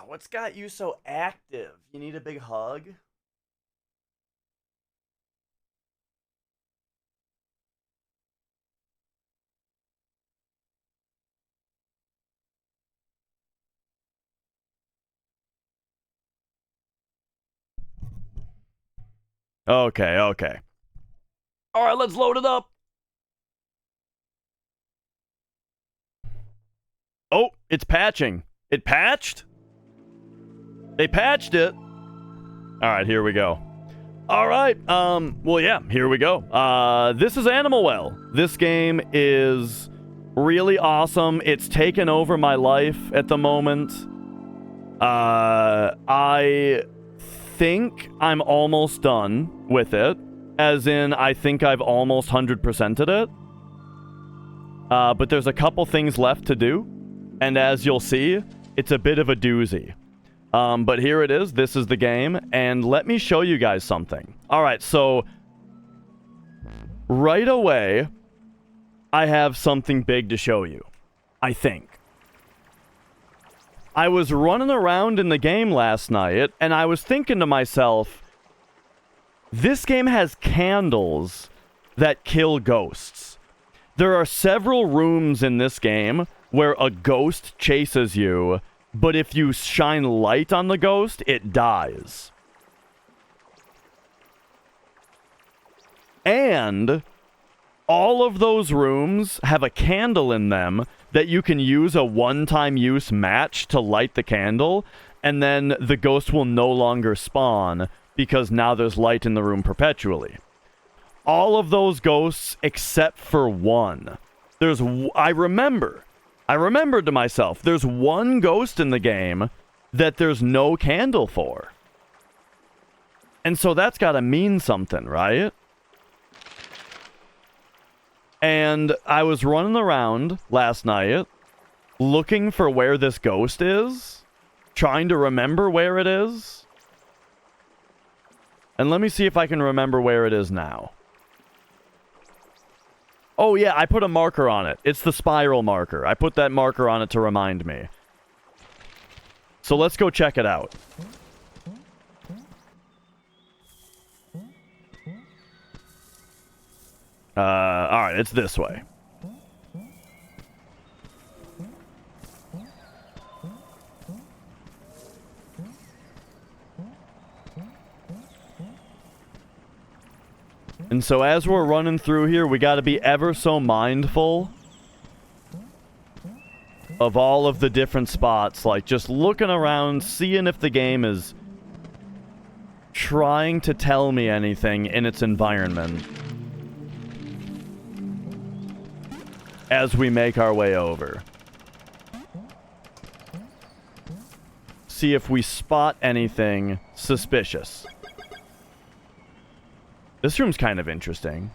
What's got you so active? You need a big hug? Okay, okay. All right, let's load it up. Oh, it's patching. It patched? They patched it. All right, here we go. All right. Well, yeah, here we go. This is Animal Well. This game is really awesome. It's taken over my life at the moment. I think I'm almost done with it. As in, I think I've almost 100%ed it. But there's a couple things left to do. And as you'll see, it's a bit of a doozy. But here it is. This is the game. And let me show you guys something. Alright, so right away, I have something big to show you. I think. I was running around in the game last night, and I was thinking to myself, this game has candles that kill ghosts. There are several rooms in this game where a ghost chases you, but if you shine light on the ghost, it dies. And all of those rooms have a candle in them that you can use a one-time use match to light the candle, and then the ghost will no longer spawn because now there's light in the room perpetually. All of those ghosts except for one. I remembered to myself, there's one ghost in the game that there's no candle for. And so that's gotta mean something, right? And I was running around last night looking for where this ghost is, trying to remember where it is. And let me see if I can remember where it is now. Oh yeah, I put a marker on it. It's the spiral marker. I put that marker on it to remind me. So let's go check it out. Alright, it's this way. And so as we're running through here, we gotta be ever so mindful of all of the different spots. Like, just looking around, seeing if the game is trying to tell me anything in its environment as we make our way over. See if we spot anything suspicious. This room's kind of interesting.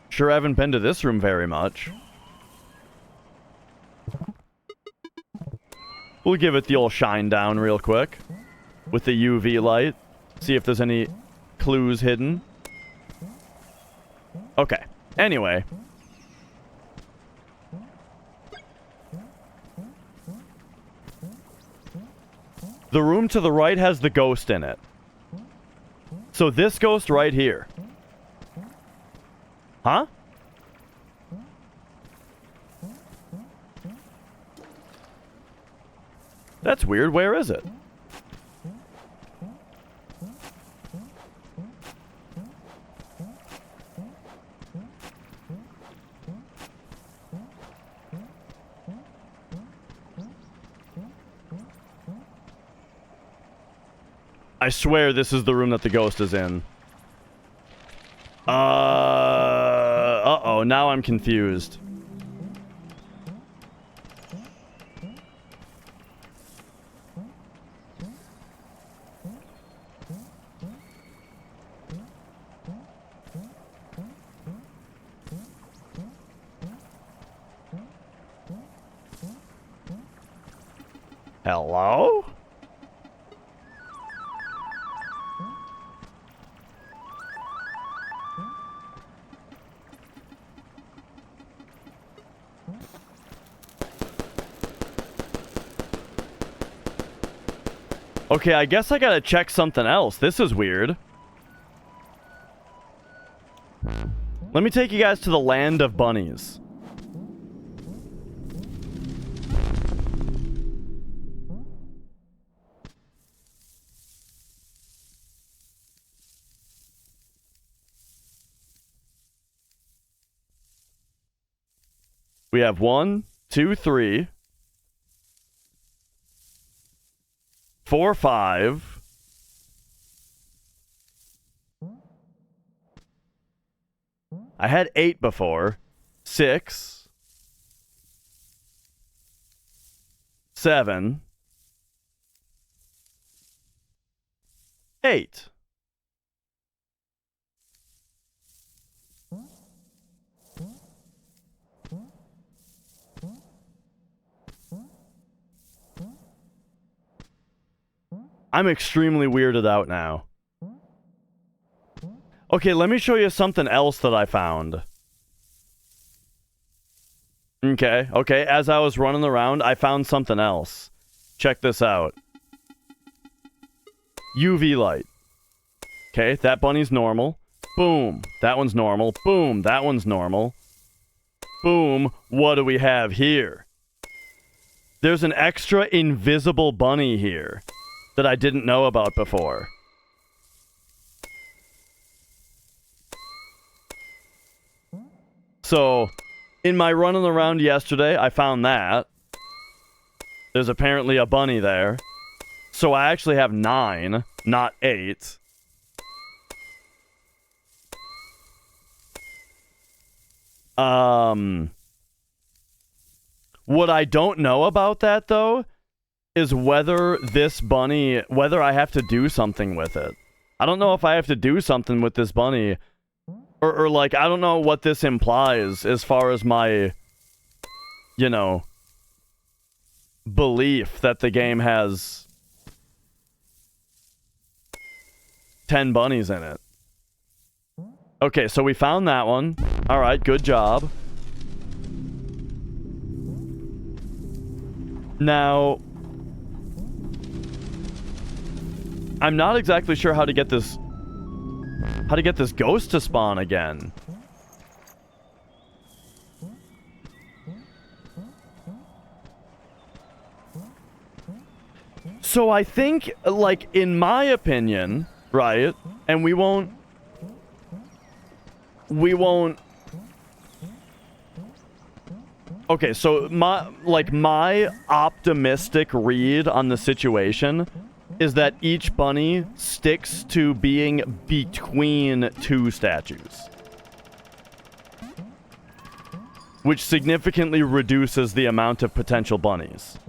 Sure haven't been to this room very much. We'll give it the old shine down real quick with the UV light. See if there's any clues hidden. Okay. Anyway. The room to the right has the ghost in it. So this ghost right here. Huh? That's weird. Where is it? I swear this is the room that the ghost is in. Uh-oh, now I'm confused. Hello? Okay, I guess I gotta check something else. This is weird. Let me take you guys to the land of bunnies. We have 1, 2, 3, 4, 5. I had 8 before. 6, 7, 8. I'm extremely weirded out now. Okay, let me show you something else that I found. Okay, as I was running around, I found something else. Check this out. UV light. Okay, that bunny's normal. Boom, that one's normal. Boom, that one's normal. Boom, what do we have here? There's an extra invisible bunny here that I didn't know about before. So, in my running around yesterday, I found that. There's apparently a bunny there. So I actually have 9, not 8. What I don't know about that, though, is whether this bunny, whether I have to do something with it. I don't know if I have to do something with this bunny. Or like, I don't know what this implies as far as my, you know, belief that the game has 10 bunnies in it. Okay, so we found that one. Alright, good job. Now, I'm not exactly sure how to get this ghost to spawn again. So I think, like, in my opinion, right, and we won't... Okay, so my optimistic read on the situation is that each bunny sticks to being between 2 statues, which significantly reduces the amount of potential bunnies.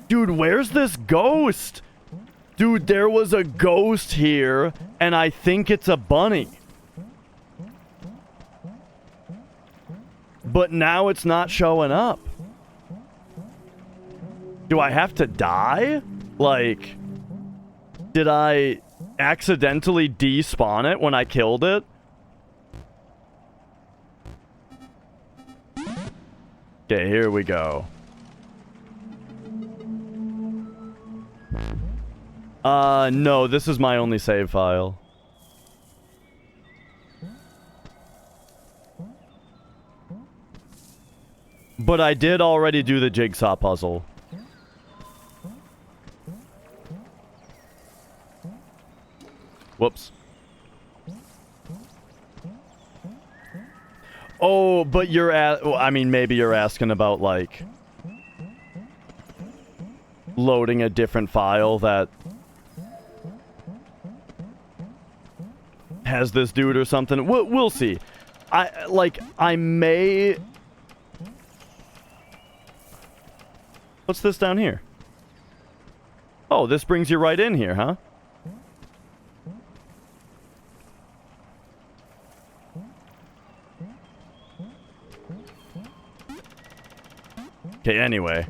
Dude, where's this ghost? Dude, there was a ghost here, and I think it's a bunny. But now it's not showing up. Do I have to die? Like, did I accidentally despawn it when I killed it? Okay, here we go. No, this is my only save file. But I did already do the jigsaw puzzle. Whoops. Oh, but you're well, I mean, maybe you're asking about, like, loading a different file that has this dude or something. We'll see. I may... What's this down here? Oh, this brings you right in here, huh? Okay, anyway.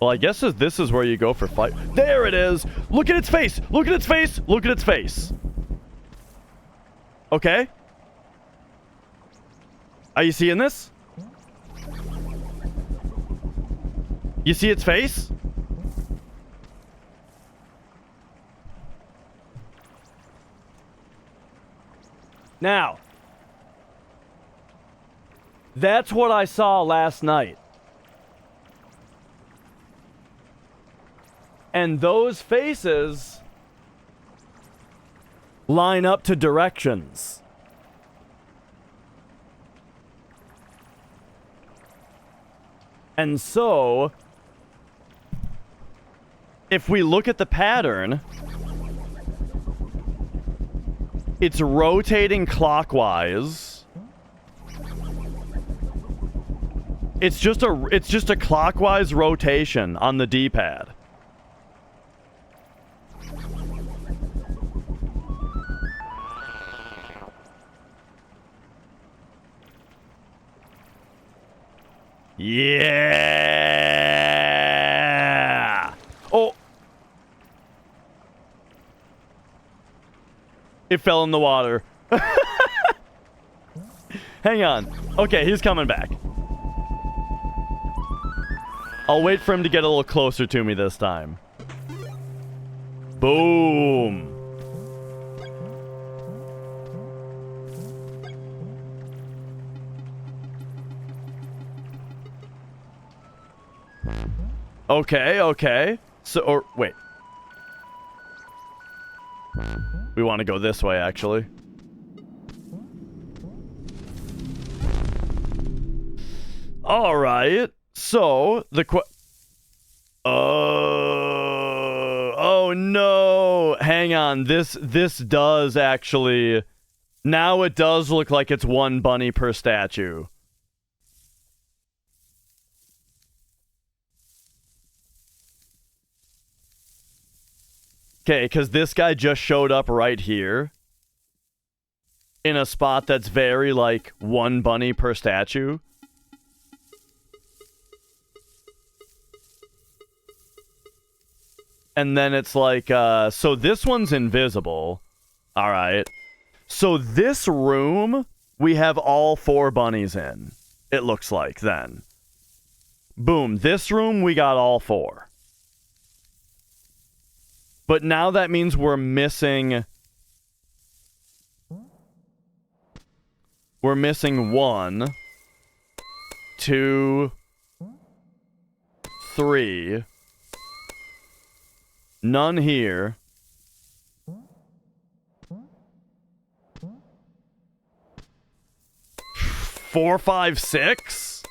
Well, I guess this is where you go for fight. There it is! Look at its face! Look at its face! Look at its face! Okay? Are you seeing this? You see its face? Now, that's what I saw last night. And those faces line up to directions. And so, if we look at the pattern, it's rotating clockwise. It's just a clockwise rotation on the D-pad. Yeah. Oh. It fell in the water. Hang on. Okay, he's coming back. I'll wait for him to get a little closer to me this time. Boom. Okay, okay. So, or, wait. We want to go this way, actually. Alright. So, oh no. Hang on. This does actually... Now it does look like it's one bunny per statue. Okay, because this guy just showed up right here. In a spot that's very, like, one bunny per statue. And then it's like, so this one's invisible. Alright. So this room, we have all 4 bunnies in. It looks like, then. Boom. This room, we got all 4. But now that means we're missing... We're missing 1, 2, 3. None here. 4, 5, 6.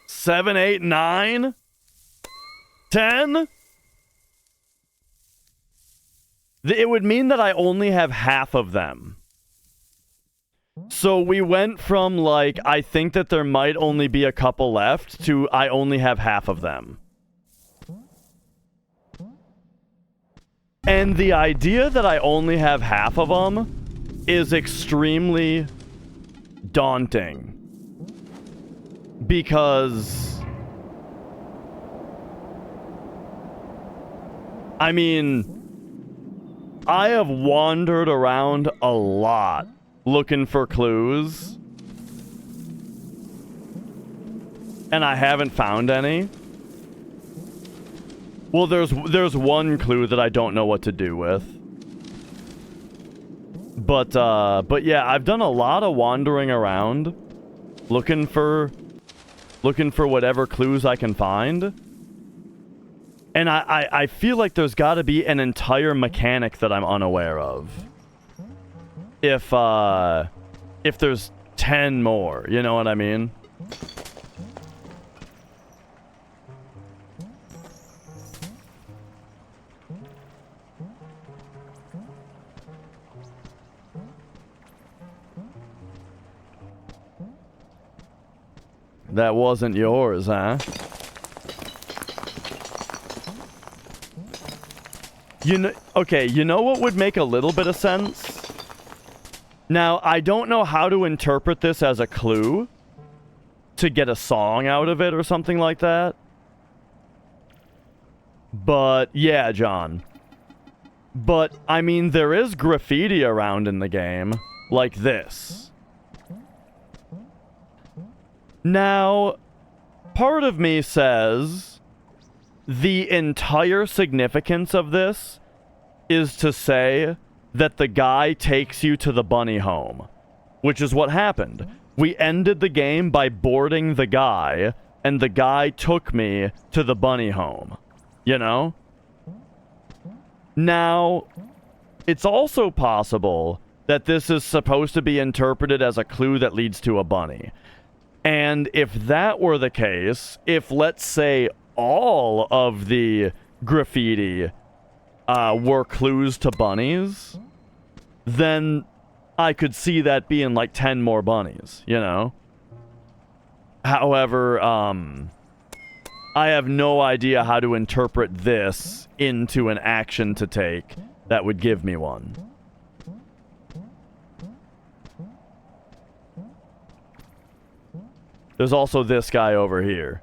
7, 8, 9. 10. It would mean that I only have half of them. So we went from, like, I think that there might only be a couple left, to I only have half of them. And the idea that I only have half of them is extremely daunting. Because... I mean... I have wandered around a lot looking for clues. And I haven't found any. Well, there's one clue that I don't know what to do with. But yeah, I've done a lot of wandering around looking for whatever clues I can find. And I feel like there's got to be an entire mechanic that I'm unaware of. If there's 10 more, you know what I mean? That wasn't yours, huh? Okay, you know what would make a little bit of sense? Now, I don't know how to interpret this as a clue to get a song out of it or something like that. But, yeah, John. But, I mean, there is graffiti around in the game. Like this. Now, part of me says the entire significance of this is to say that the guy takes you to the bunny home, which is what happened. We ended the game by boarding the guy, and the guy took me to the bunny home. You know? Now, it's also possible that this is supposed to be interpreted as a clue that leads to a bunny. And if that were the case, if, let's say, all of the graffiti were clues to bunnies, then I could see that being like 10 more bunnies, you know? However, I have no idea how to interpret this into an action to take that would give me one. There's also this guy over here.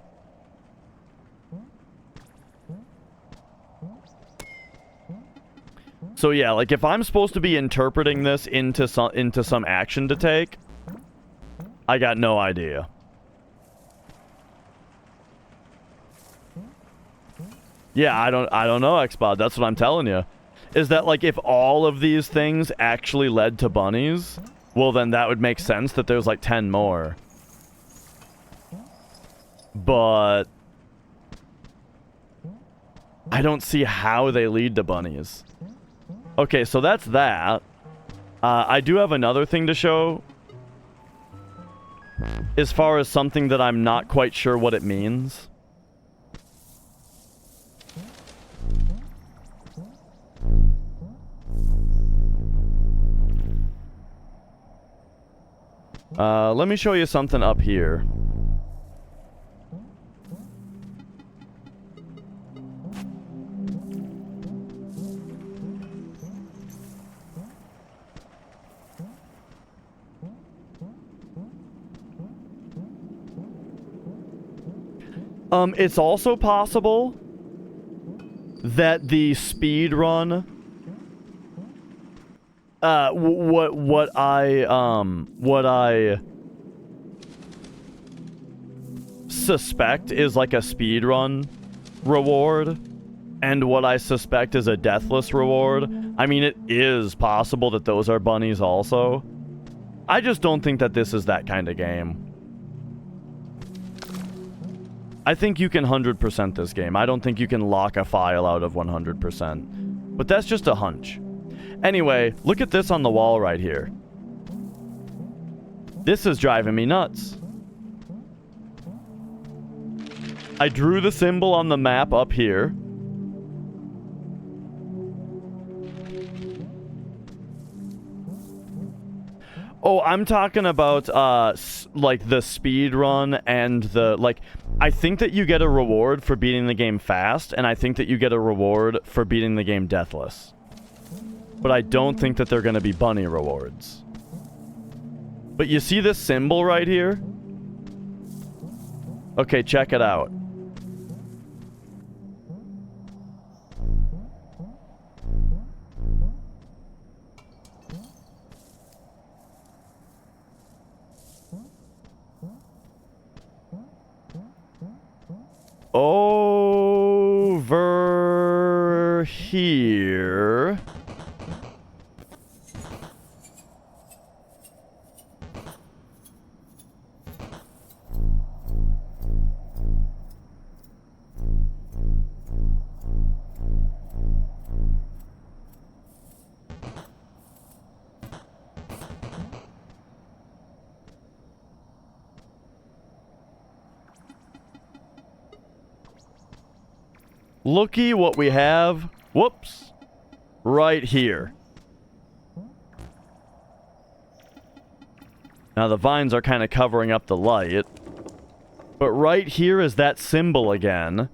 So yeah, like if I'm supposed to be interpreting this into some action to take, I got no idea. Yeah, I don't know, Xbot. That's what I'm telling you. Is that like if all of these things actually led to bunnies, well then that would make sense that there's like 10 more. But I don't see how they lead to bunnies. Okay, so that's that. I do have another thing to show. As far as something that I'm not quite sure what it means. Let me show you something up here. It's also possible that the speed run, what I suspect is like a speed run reward, and what I suspect is a deathless reward. I mean, it is possible that those are bunnies also. I just don't think that this is that kind of game. I think you can 100% this game. I don't think you can lock a file out of 100%. But that's just a hunch. Anyway, look at this on the wall right here. This is driving me nuts. I drew the symbol on the map up here. Oh, I'm talking about, like, the speed run and the, like... I think that you get a reward for beating the game fast, and I think that you get a reward for beating the game deathless. But I don't think that they're going to be bunny rewards. But you see this symbol right here? Okay, check it out. Over here. Looky what we have. Whoops. Right here. Now the vines are kind of covering up the light. But right here is that symbol again.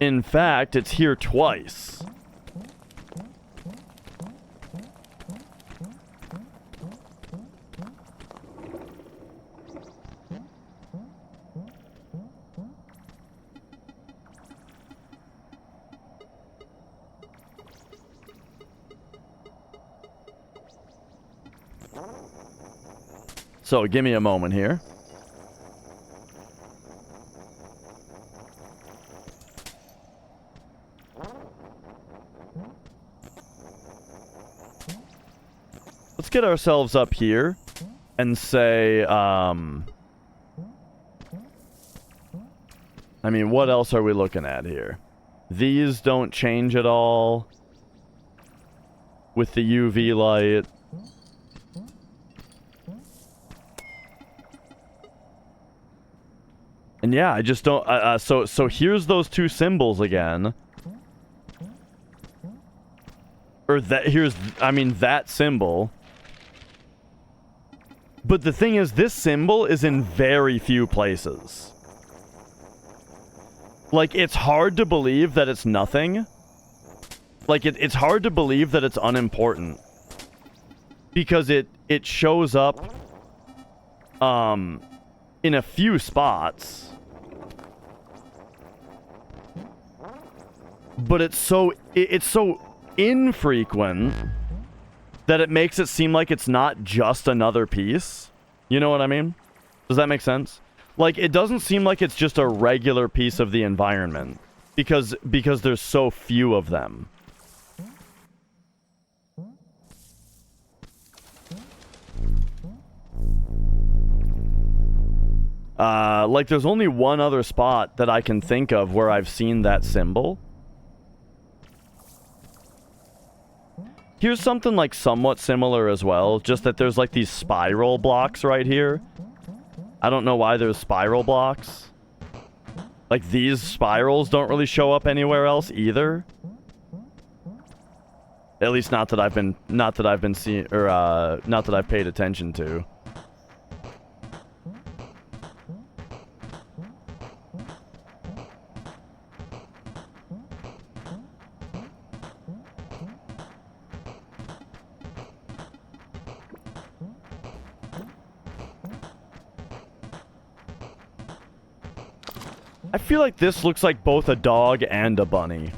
In fact, it's here twice. So, give me a moment here. Let's get ourselves up here and say, I mean, what else are we looking at here? These don't change at all with the UV light. And yeah, I just don't, so here's those two symbols again. Or that symbol. But the thing is, this symbol is in very few places. Like, it's hard to believe that it's nothing. Like, it's hard to believe that it's unimportant. Because it shows up, in a few spots. But it's so infrequent that it makes it seem like it's not just another piece. You know what I mean? Does that make sense? Like, it doesn't seem like it's just a regular piece of the environment because there's so few of them. Like, there's only one other spot that I can think of where I've seen that symbol. Here's something, like, somewhat similar as well, just that there's, like, these spiral blocks right here. I don't know why there's spiral blocks. Like, these spirals don't really show up anywhere else either. At least not that I've been seeing, or, not that I've paid attention to. I feel like this looks like both a dog and a bunny.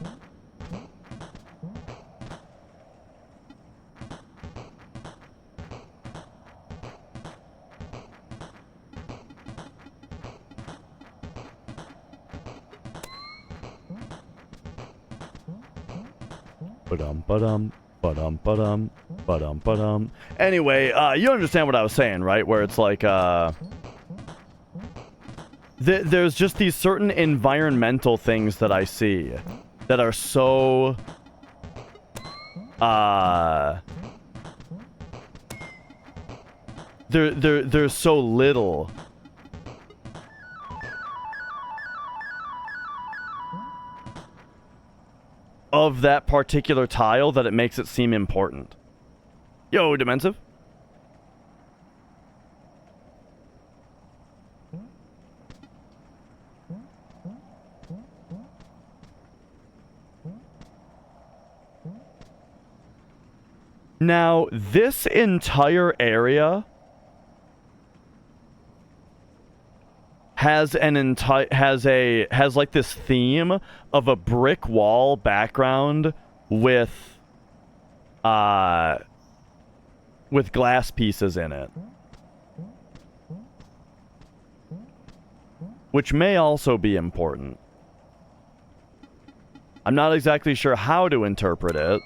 Ba-dum. Anyway, you understand what I was saying, right? Where it's like, there's just these certain environmental things that I see that are so, there's so little of that particular tile that it makes it seem important. Yo, Demensive. Now, this entire area has like this theme of a brick wall background with glass pieces in it, which may also be important. I'm not exactly sure how to interpret it.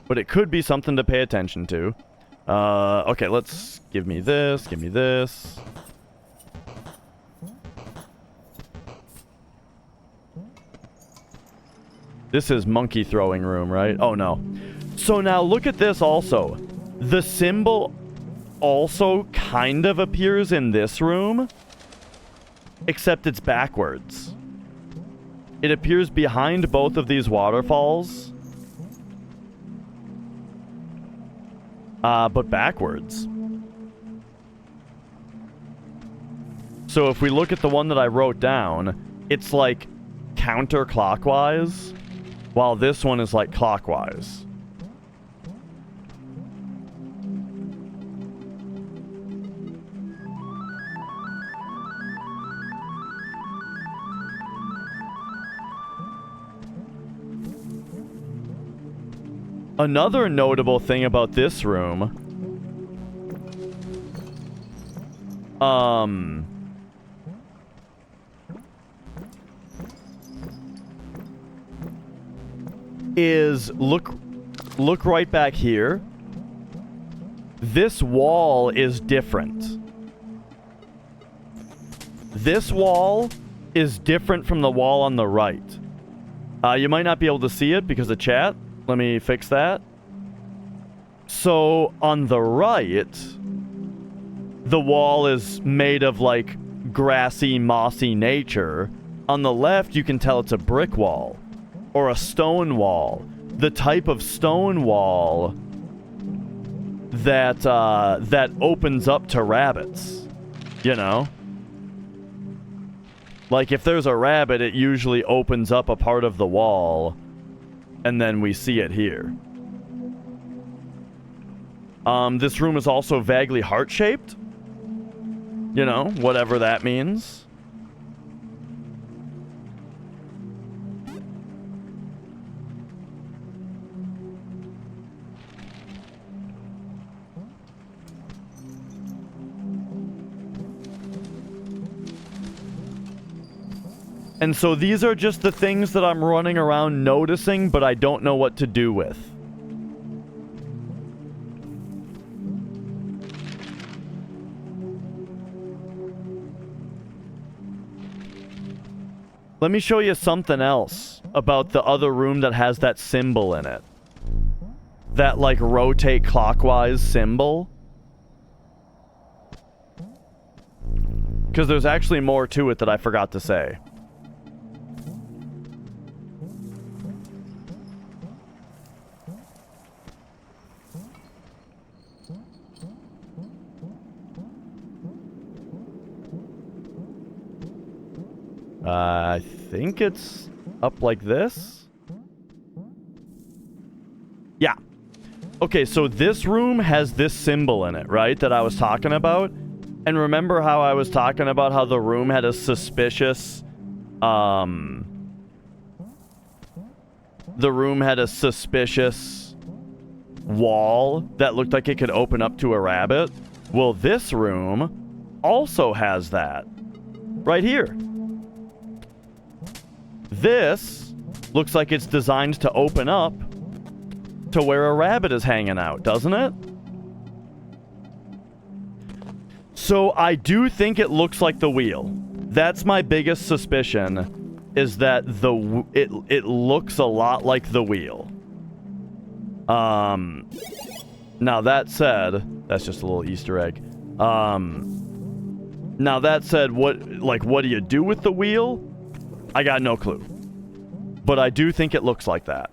But it could be something to pay attention to. Okay, let's... Give me this. This is monkey throwing room, right? Oh, no. So now look at this also. The symbol also kind of appears in this room, except it's backwards. It appears behind both of these waterfalls. But backwards. So if we look at the one that I wrote down, it's like counterclockwise, while this one is like clockwise. Another notable thing about this room, is look right back here. This wall is different. This wall is different from the wall on the right. You might not be able to see it because of chat. Let me fix that. So, on the right, the wall is made of, like, grassy, mossy nature. On the left, you can tell it's a brick wall. Or a stone wall. The type of stone wall that, that opens up to rabbits. You know? Like, if there's a rabbit, it usually opens up a part of the wall. And then we see it here. This room is also vaguely heart-shaped. You know, whatever that means. And so these are just the things that I'm running around noticing, but I don't know what to do with. Let me show you something else about the other room that has that symbol in it. That, like, rotate clockwise symbol. Because there's actually more to it that I forgot to say. I think it's up like this. Yeah. Okay, so this room has this symbol in it, right? That I was talking about. And remember how I was talking about how the room had a suspicious... The room had a suspicious wall that looked like it could open up to a rabbit? Well, this room also has that. Right here. This looks like it's designed to open up to where a rabbit is hanging out, doesn't it? So I do think it looks like the wheel. That's my biggest suspicion, is that it looks a lot like the wheel. Now that said, that's just a little Easter egg. Now that said, what do you do with the wheel? I got no clue. But I do think it looks like that.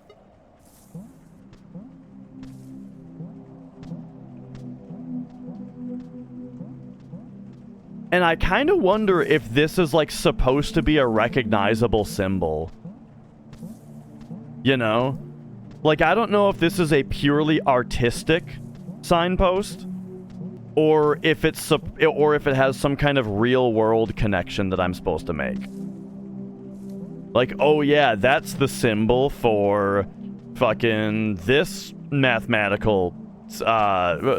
And I kind of wonder if this is, like, supposed to be a recognizable symbol. You know? Like, I don't know if this is a purely artistic signpost, or if it has some kind of real-world connection that I'm supposed to make. Like, oh yeah, that's the symbol for fucking this mathematical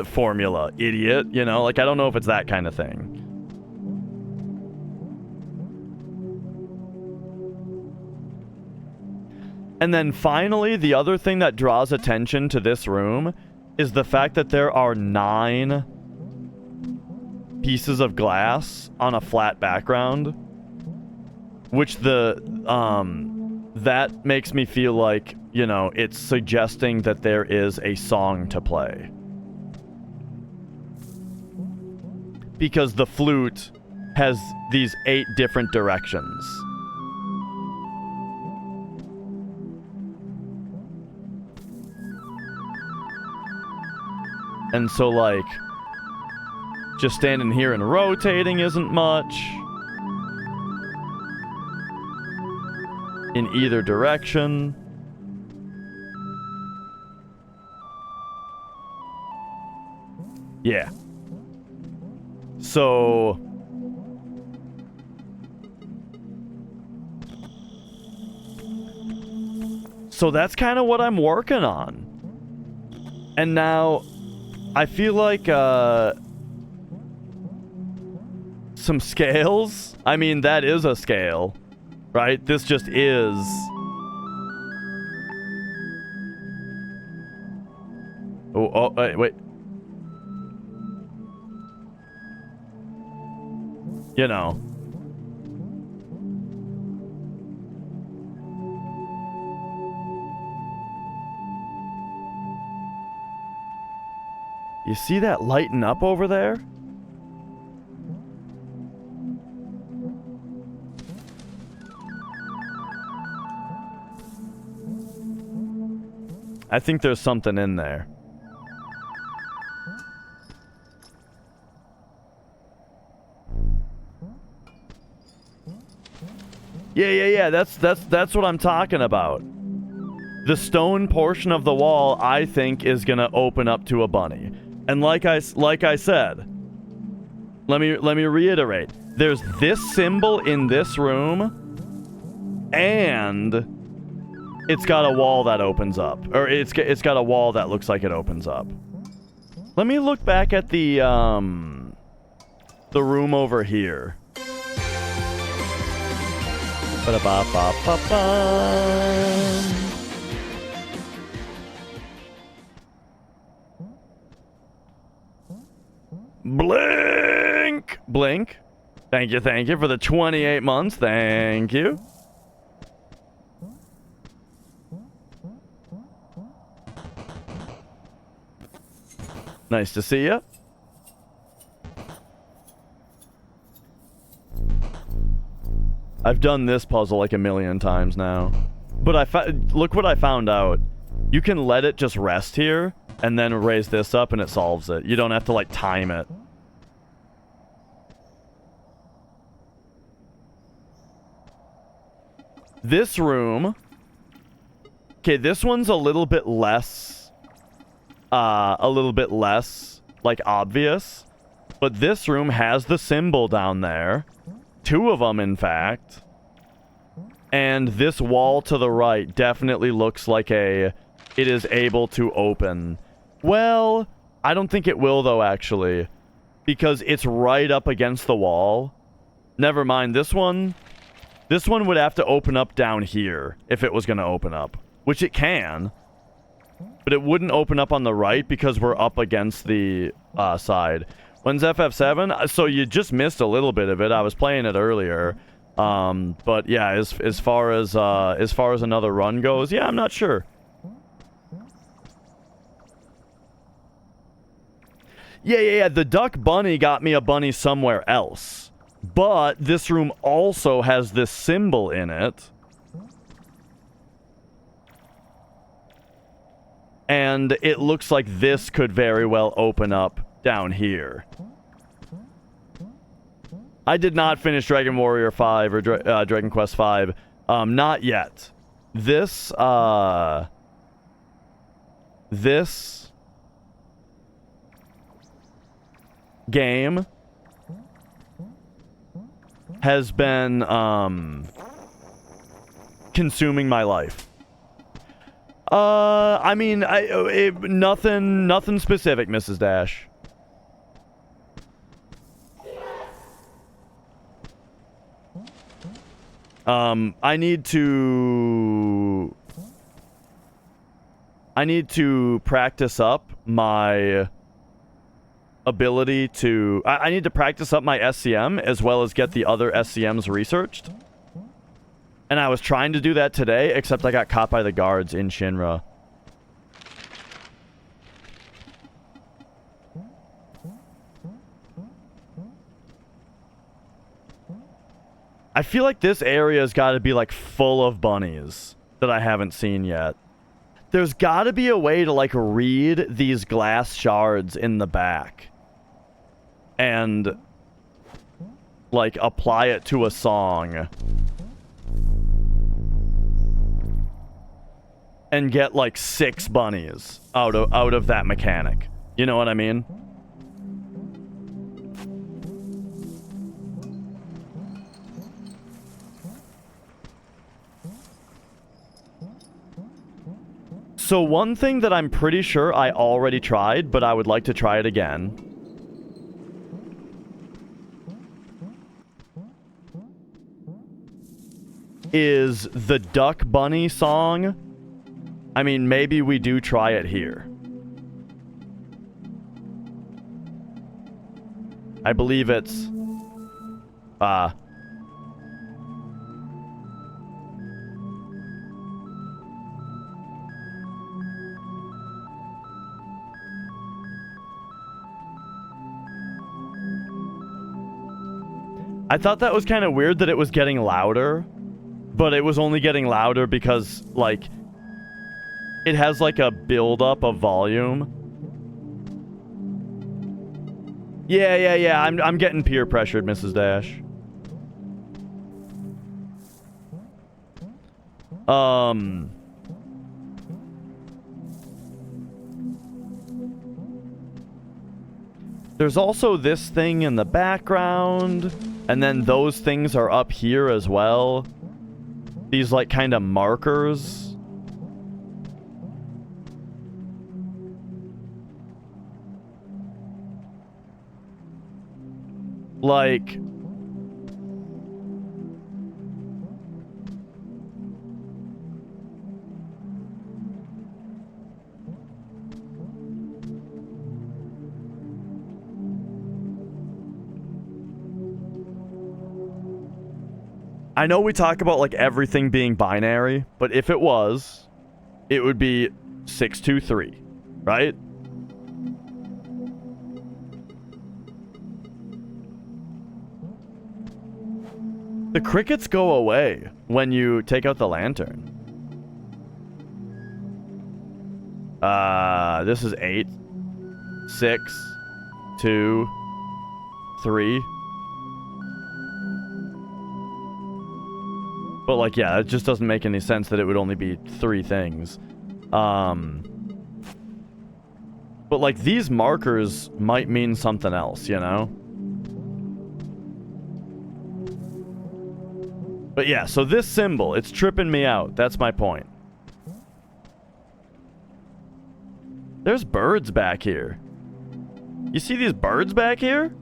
formula, idiot. You know, like, I don't know if it's that kind of thing. And then finally, the other thing that draws attention to this room is the fact that there are 9 pieces of glass on a flat background. Which that makes me feel like, you know, it's suggesting that there is a song to play. Because the flute has these 8 different directions. And so, like, just standing here and rotating isn't much. in either direction. Yeah. So that's kind of what I'm working on. And now I feel like some scales. I mean, that is a scale, right? This just is. Oh, wait. You know. You see that lighting up over there? I think there's something in there. Yeah. That's what I'm talking about. The stone portion of the wall, I think, is gonna open up to a bunny. And like I said, let me reiterate. There's this symbol in this room, and it's got a wall that opens up, or it's got a wall that looks like it opens up. Let me look back at the room over here. Ba-da-ba-ba-ba-ba. Blink! Blink. Thank you for the 28 months. Thank you. Nice to see you. I've done this puzzle like a million times now. But look what I found out. You can let it just rest here, and then raise this up, and it solves it. You don't have to, like, time it. This room... Okay, this one's a little bit less, like, obvious. But this room has the symbol down there. 2 of them, in fact. And this wall to the right definitely looks like it is able to open. Well, I don't think it will, though, actually. Because it's right up against the wall. Never mind, this one would have to open up down here if it was going to open up. Which it can. But it wouldn't open up on the right because we're up against the side. When's FF7? So you just missed a little bit of it. I was playing it earlier. But yeah, as far as another run goes, yeah, I'm not sure. Yeah. The duck bunny got me a bunny somewhere else. But this room also has this symbol in it. And it looks like this could very well open up down here. I did not finish Dragon Warrior 5 or Dragon Quest 5. Not yet. This game has been consuming my life. I mean, nothing specific, Mrs. Dash. I need to practice up my ability to... I need to practice up my SCM as well as get the other SCMs researched. And I was trying to do that today, except I got caught by the guards in Shinra. I feel like this area's got to be, like, full of bunnies that I haven't seen yet. There's got to be a way to, like, read these glass shards in the back. And, like, apply it to a song. and get like 6 bunnies out of that mechanic. You know what I mean? So one thing that I'm pretty sure I already tried, but I would like to try it again, is the Duck Bunny song. I mean, maybe we do try it here. I believe it's... I thought that was kind of weird that it was getting louder, but it was only getting louder because, like, it has, like, a build-up of volume. Yeah. I'm getting peer pressured, Mrs. Dash. There's also this thing in the background, and then those things are up here as well. These, like, kind of markers. Like... I know we talk about, like, everything being binary, but if it was, it would be 623, right? The crickets go away when you take out the lantern. This is 8, 6, 2, 3. But, like, yeah, it just doesn't make any sense that it would only be 3 things. But, like, these markers might mean something else, you know? But, yeah, so this symbol, it's tripping me out. That's my point. There's birds back here. You see these birds back here?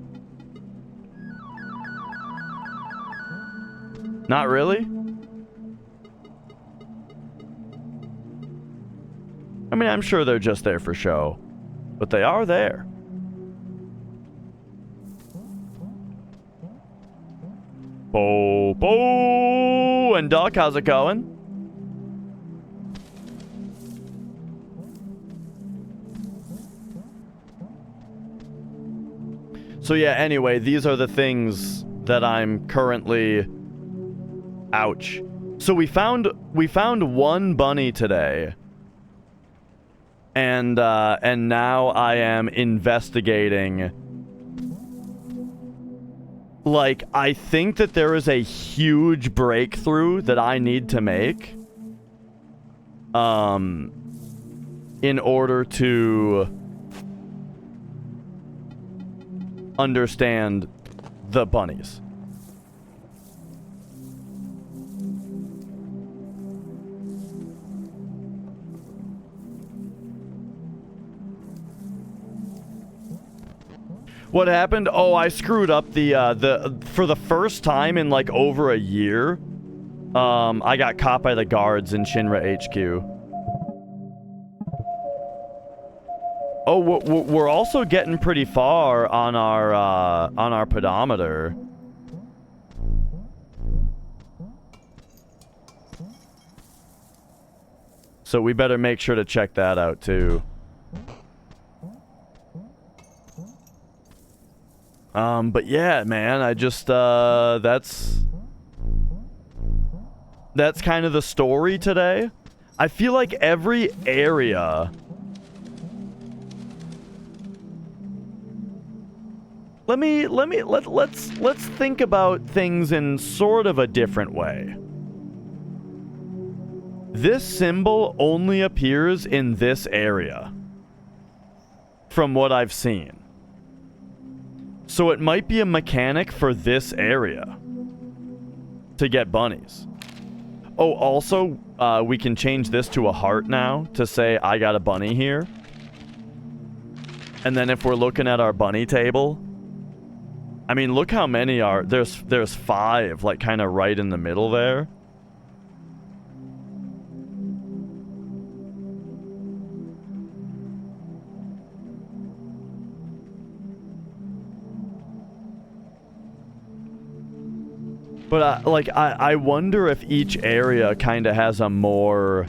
Not really? I mean, I'm sure they're just there for show, but they are there. Bo and Duck, how's it going? So yeah, anyway, these are the things that I'm currently... Ouch. So we found one bunny today. And now I am investigating. Like, I think that there is a huge breakthrough that I need to make. In order to understand the bunnies. What happened? Oh, I screwed up the for the first time in like over a year. I got caught by the guards in Shinra HQ. Oh, we're also getting pretty far on our pedometer. So we better make sure to check that out too. But yeah, man, I just, that's kind of the story today. I feel like every area... Let's think about things in sort of a different way. This symbol only appears in this area, from what I've seen. So it might be a mechanic for this area to get bunnies. Oh, also, we can change this to a heart now to say I got a bunny here. And then if we're looking at our bunny table, I mean, look how many are... There's 5, like, kind of right in the middle there. But, I wonder if each area kind of has a more...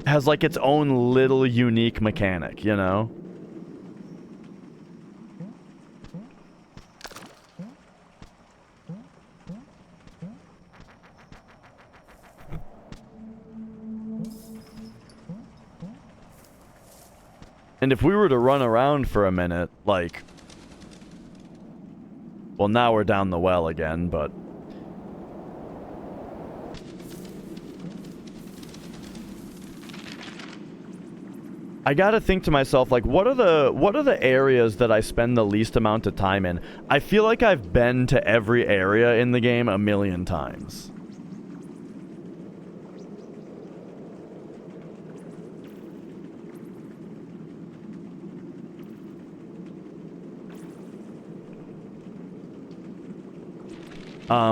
has, like, its own little unique mechanic, you know? And if we were to run around for a minute, like... Well, now we're down the well again, but... I gotta think to myself, like, what are the areas that I spend the least amount of time in? I feel like I've been to every area in the game a million times.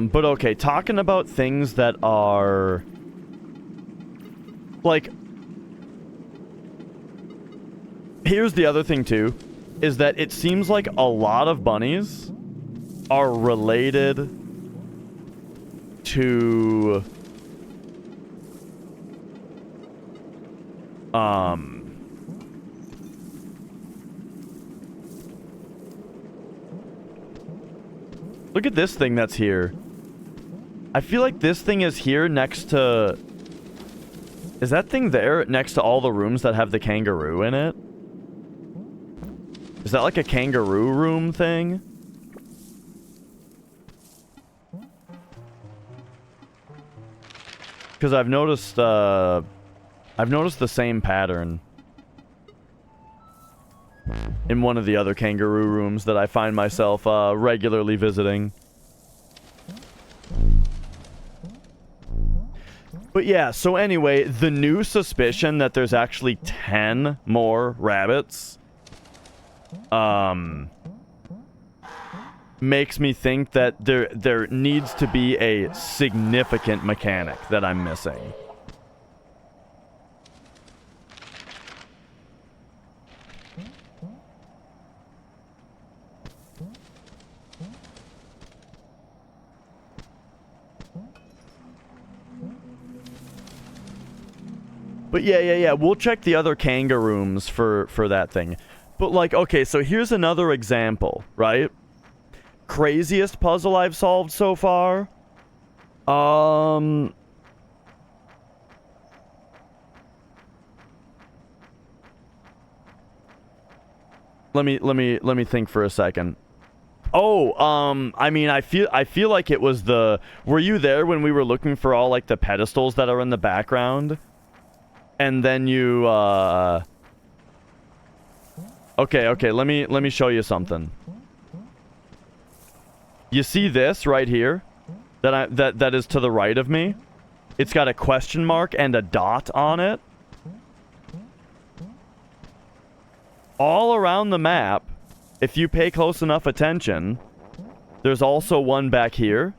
But okay, talking about things that are... like... Here's the other thing, too, is that it seems like a lot of bunnies are related to... Look at this thing that's here. I feel like this thing is here next to... Is that thing there next to all the rooms that have the kangaroo in it? Is that like a kangaroo room thing? Because I've noticed the same pattern in one of the other kangaroo rooms that I find myself regularly visiting. But yeah, so anyway, the new suspicion that there's actually 10 more rabbits makes me think that there needs to be a significant mechanic that I'm missing. But yeah, we'll check the other kangaroos for that thing. But like, okay, so here's another example, right? Craziest puzzle I've solved so far? Let me think for a second. Oh, I mean, I feel like it was the... Were you there when we were looking for all, like, the pedestals that are in the background? And then you, Okay, let me show you something. You see this right here? That is to the right of me? It's got a question mark and a dot on it. All around the map, if you pay close enough attention, there's also one back here.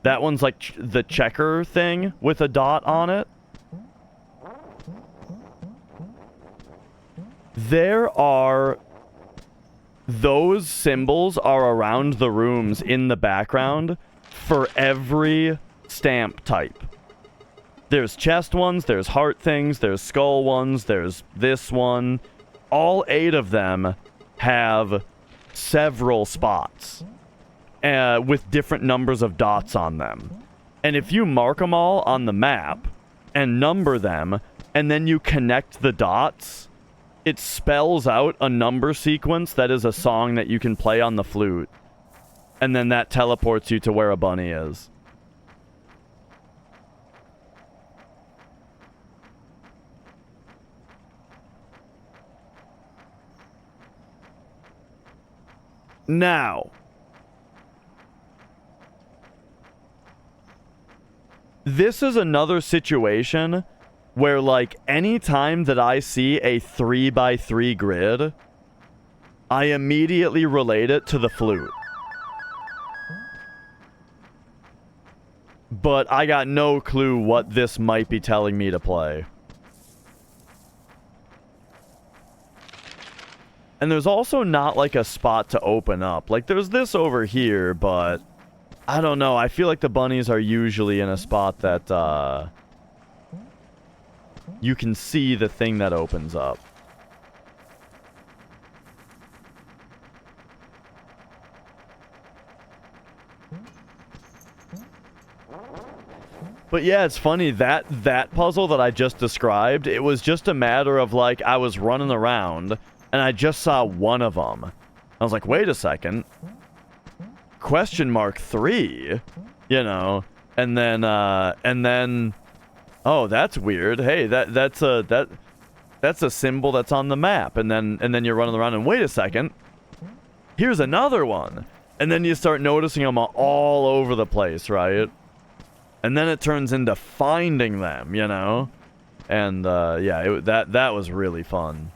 That one's like the checker thing with a dot on it. Those symbols are around the rooms in the background for every stamp type. There's chest ones, there's heart things, there's skull ones, there's this one. All 8 of them have several spots with different numbers of dots on them. And if you mark them all on the map and number them, and then you connect the dots, it spells out a number sequence that is a song that you can play on the flute. And then that teleports you to where a bunny is. Now, this is another situation where, like, anytime that I see a 3x3 grid, I immediately relate it to the flute. But I got no clue what this might be telling me to play. And there's also not, like, a spot to open up. Like, there's this over here, but I don't know. I feel like the bunnies are usually in a spot that, you can see the thing that opens up. But yeah, it's funny, that puzzle that I just described, it was just a matter of, like, I was running around, and I just saw one of them. I was like, wait a second. Question mark 3? You know? And then, oh, that's weird. Hey, that's a symbol that's on the map. And then you're running around and wait a second. Here's another one. And then you start noticing them all over the place, right? And then it turns into finding them, you know? And, yeah, that was really fun.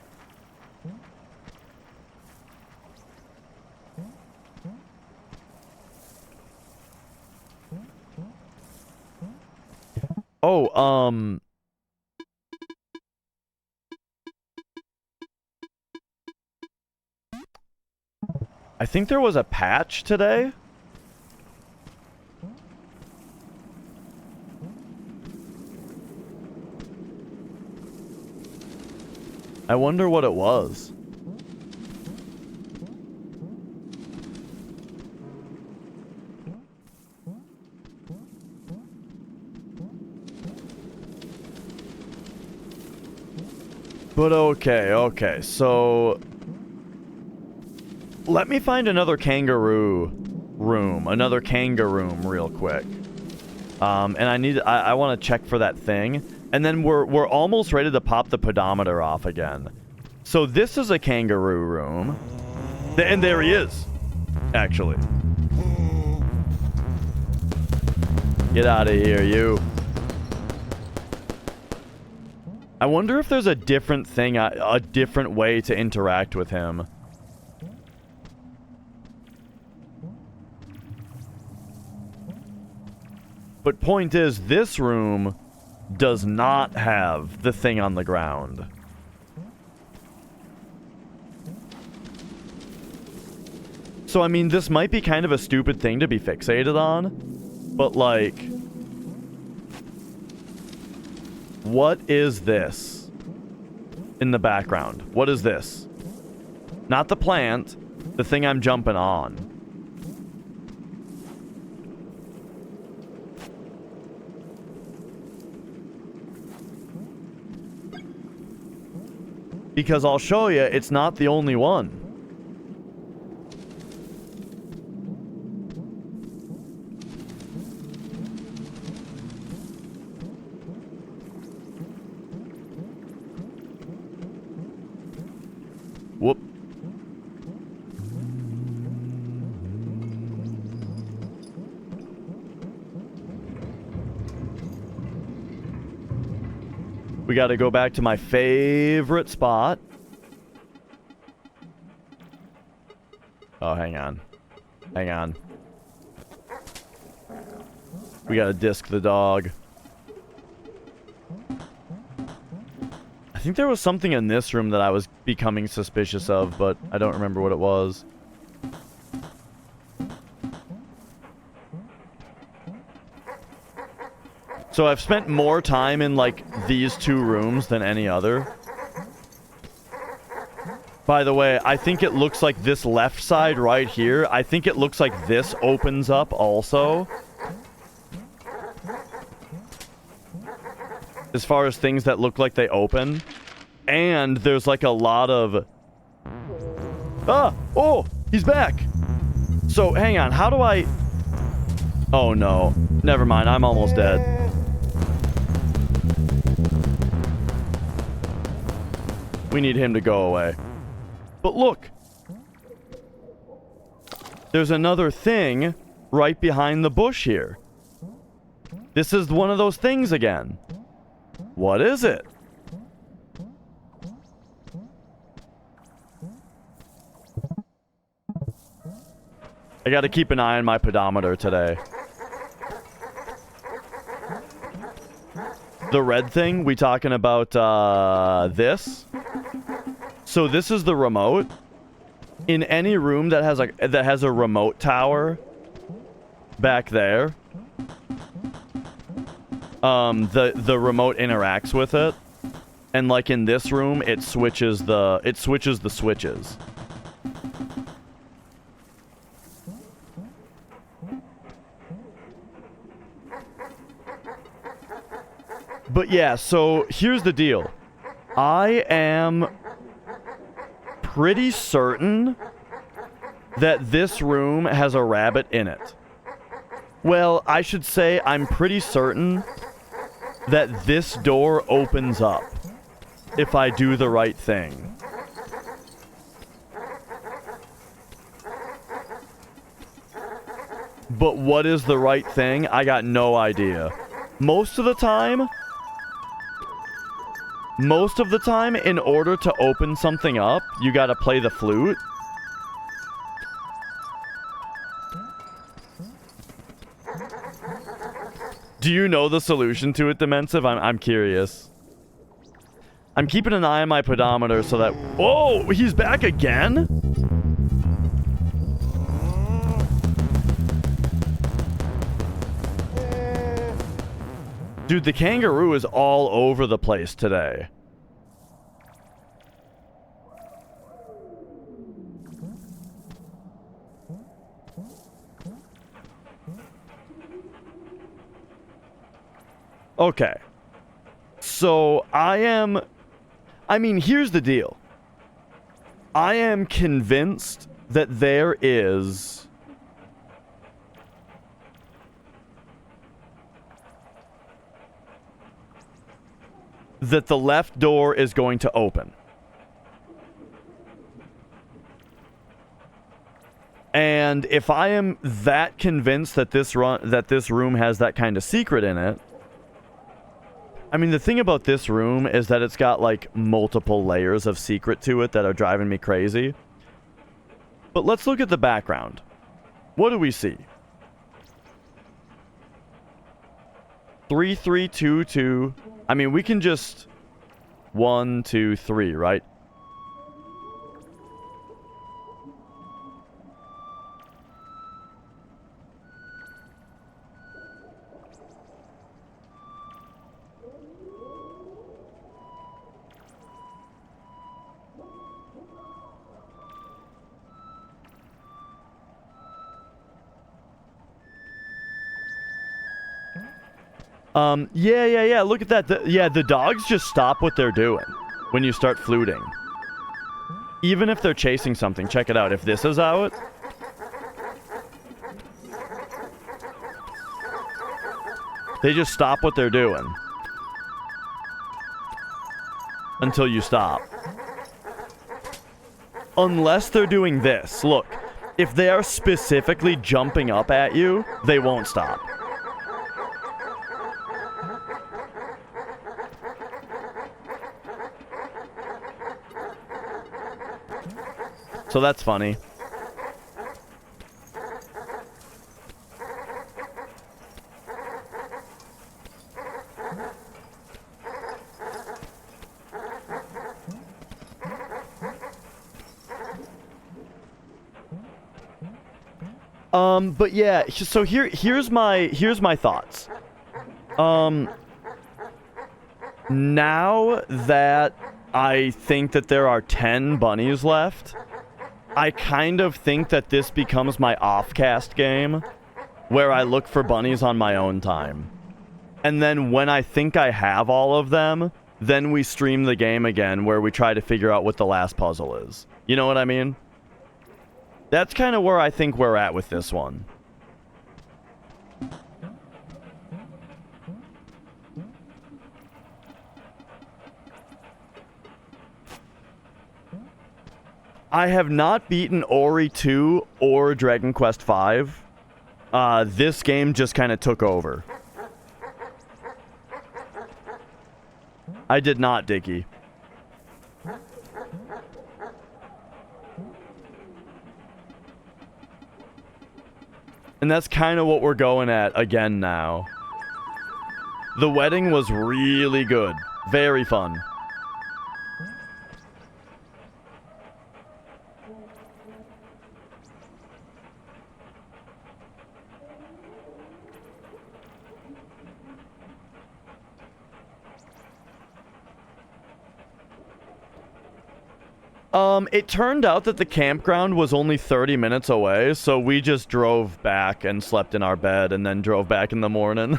Oh, I think there was a patch today. I wonder what it was. But okay, so let me find another kangaroo room real quick. And I want to check for that thing. And then we're almost ready to pop the pedometer off again. So this is a kangaroo room. And there he is, actually. Get out of here, you. I wonder if there's a different thing, a different way to interact with him. But point is, this room does not have the thing on the ground. So, I mean, this might be kind of a stupid thing to be fixated on, but, like, what is this in the background? What is this? Not the plant, the thing I'm jumping on. Because I'll show you, it's not the only one. Whoop. We gotta go back to my favorite spot. Oh, hang on. Hang on. We gotta disc the dog. I think there was something in this room that I was becoming suspicious of, but I don't remember what it was. So I've spent more time in, like, these two rooms than any other. By the way, I think it looks like this left side right here, I think it looks like this opens up also. As far as things that look like they open. And there's, like, a lot of... Ah! Oh! He's back! So, hang on, how do I... Oh, no. Never mind, I'm almost dead. We need him to go away. But look! there's another thing right behind the bush here. This is one of those things again. What is it? I gotta keep an eye on my pedometer today. The red thing, we talking about this? So this is the remote. In any room that has a remote tower back there, the remote interacts with it, and like in this room, it switches the switches. But yeah, so here's the deal. I am pretty certain that this room has a rabbit in it. Well, I should say I'm pretty certain that this door opens up if I do the right thing. But what is the right thing? I got no idea. Most of the time, in order to open something up, you gotta play the flute. Do you know the solution to it, Demensive? I'm curious. I'm keeping an eye on my pedometer so that... Oh, he's back again? Dude, the kangaroo is all over the place today. Okay. So, I mean, here's the deal. I am convinced that there is... that the left door is going to open. And if I am that convinced that this room has that kind of secret in it, I mean, the thing about this room is that it's got, like, multiple layers of secret to it that are driving me crazy. But let's look at the background. What do we see? 3322. I mean, we can just 1, 2, 3, right? Yeah. Look at that. The dogs just stop what they're doing when you start fluting. Even if they're chasing something. Check it out. If this is out... they just stop what they're doing. Until you stop. Unless they're doing this. Look. If they are specifically jumping up at you, they won't stop. So that's funny. But yeah, so here's my thoughts. Now that I think that there are 10 bunnies left, I kind of think that this becomes my off-cast game, where I look for bunnies on my own time. And then when I think I have all of them, then we stream the game again, where we try to figure out what the last puzzle is. You know what I mean? That's kind of where I think we're at with this one. I have not beaten Ori 2 or Dragon Quest 5. This game just kind of took over. I did not, Dicky. And that's kind of what we're going at again now. The wedding was really good. Very fun. It turned out that the campground was only 30 minutes away, so we just drove back and slept in our bed and then drove back in the morning.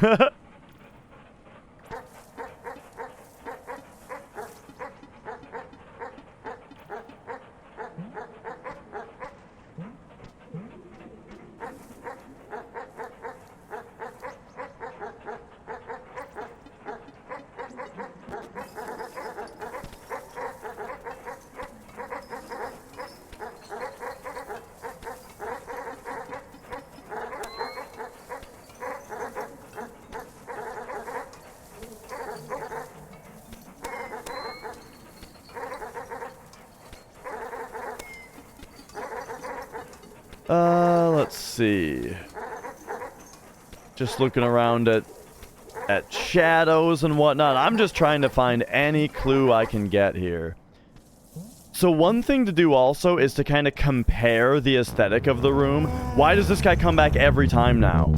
Let's see. Just looking around at shadows and whatnot. I'm just trying to find any clue I can get here. So one thing to do also is to kind of compare the aesthetic of the room. Why does this guy come back every time now?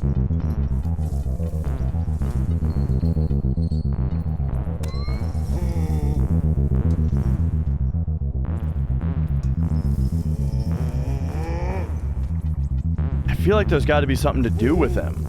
I feel like there's got to be something to do with him.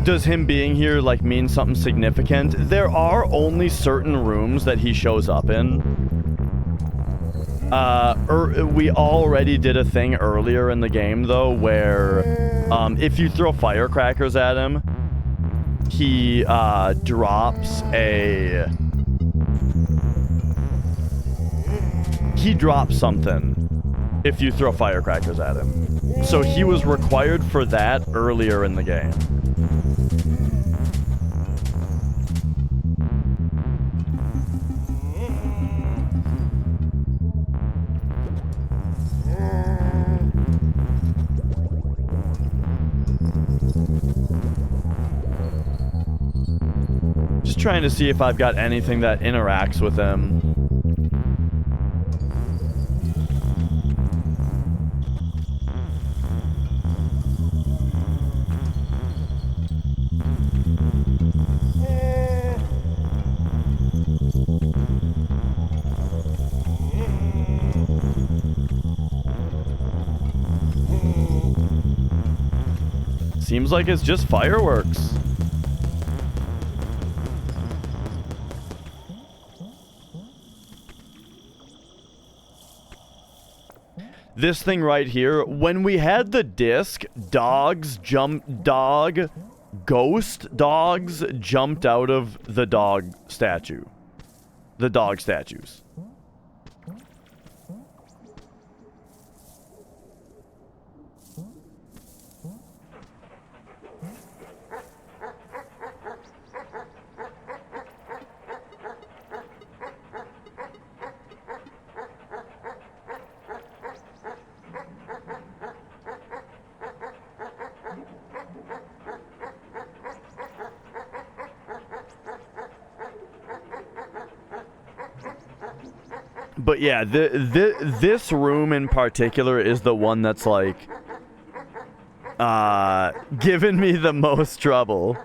Does him being here, like, mean something significant? There are only certain rooms that he shows up in. We already did a thing earlier in the game, though, where, if you throw firecrackers at him, he, drops something if you throw firecrackers at him. So he was required for that earlier in the game. Just trying to see if I've got anything that interacts with him. Seems like it's just fireworks. This thing right here, when we had the disc, ghost dogs jumped out of the dog statue. The dog statues. But yeah, this room in particular is the one that's like giving me the most trouble.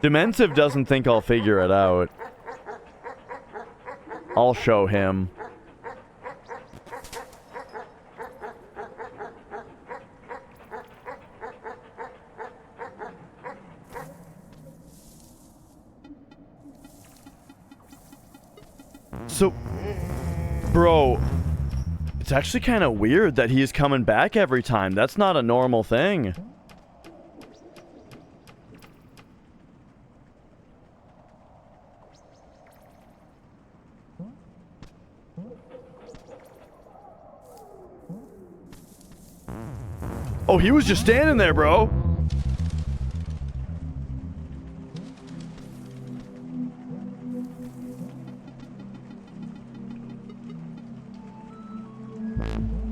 Dementive doesn't think I'll figure it out. I'll show him. So, bro, it's actually kind of weird that he's coming back every time. That's not a normal thing. Oh, he was just standing there, bro.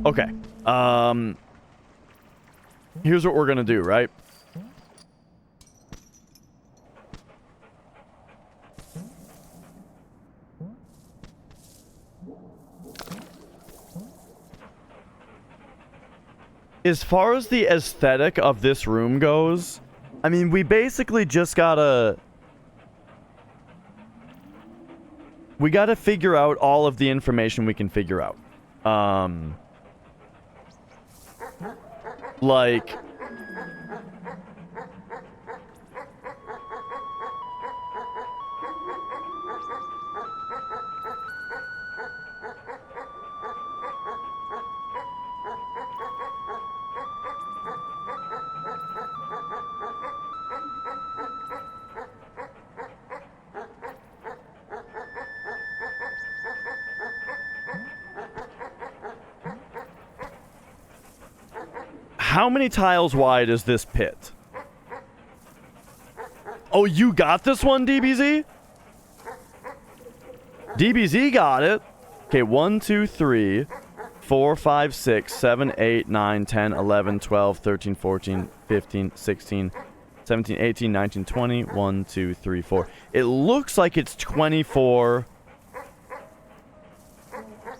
Okay. Here's what we're gonna do, right? As far as the aesthetic of this room goes, I mean, we basically just gotta... We gotta figure out all of the information we can figure out. Like... How many tiles wide is this pit? Oh, you got this one, DBZ? DBZ got it. Okay, 1, 2, 3, 4, 5, 6, 7, 8, 9, 10, 11, 12, 13, 14, 15, 16, 17, 18, 19, 20. 1, 2, 3, 4. It looks like it's 24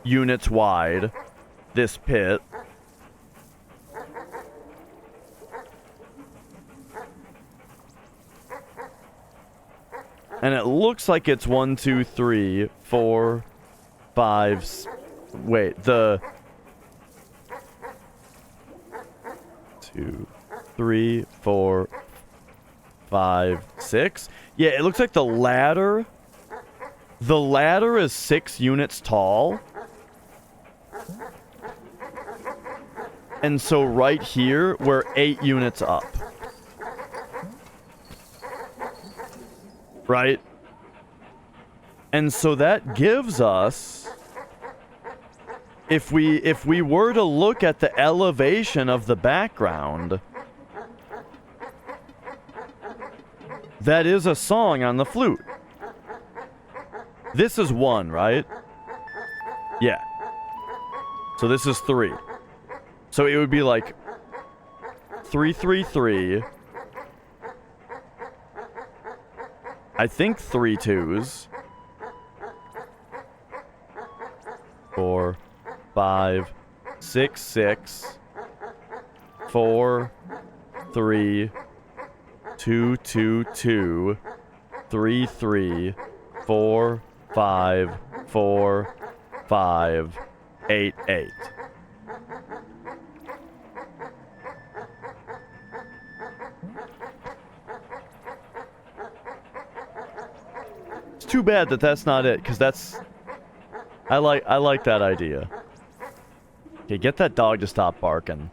units wide, this pit. And it looks like it's 1, 2, 3, 4, 5. Wait, the 2, 3, 4, 5, 6. Yeah, it looks like the ladder. The ladder is 6 units tall. And so right here, we're 8 units up. Right? And so that gives us, if we were to look at the elevation of the background, that is a song on the flute. This is 1, right? Yeah. So this is 3. So it would be like 3, 3, 3. I think 3 2s. 4, 5, 6, 6. 4, 3, 2, 2, 2. 3, 3. 4, 5, 4, 5, 8, 8. Too bad that that's not it, because that's... I like that idea. Okay, get that dog to stop barking.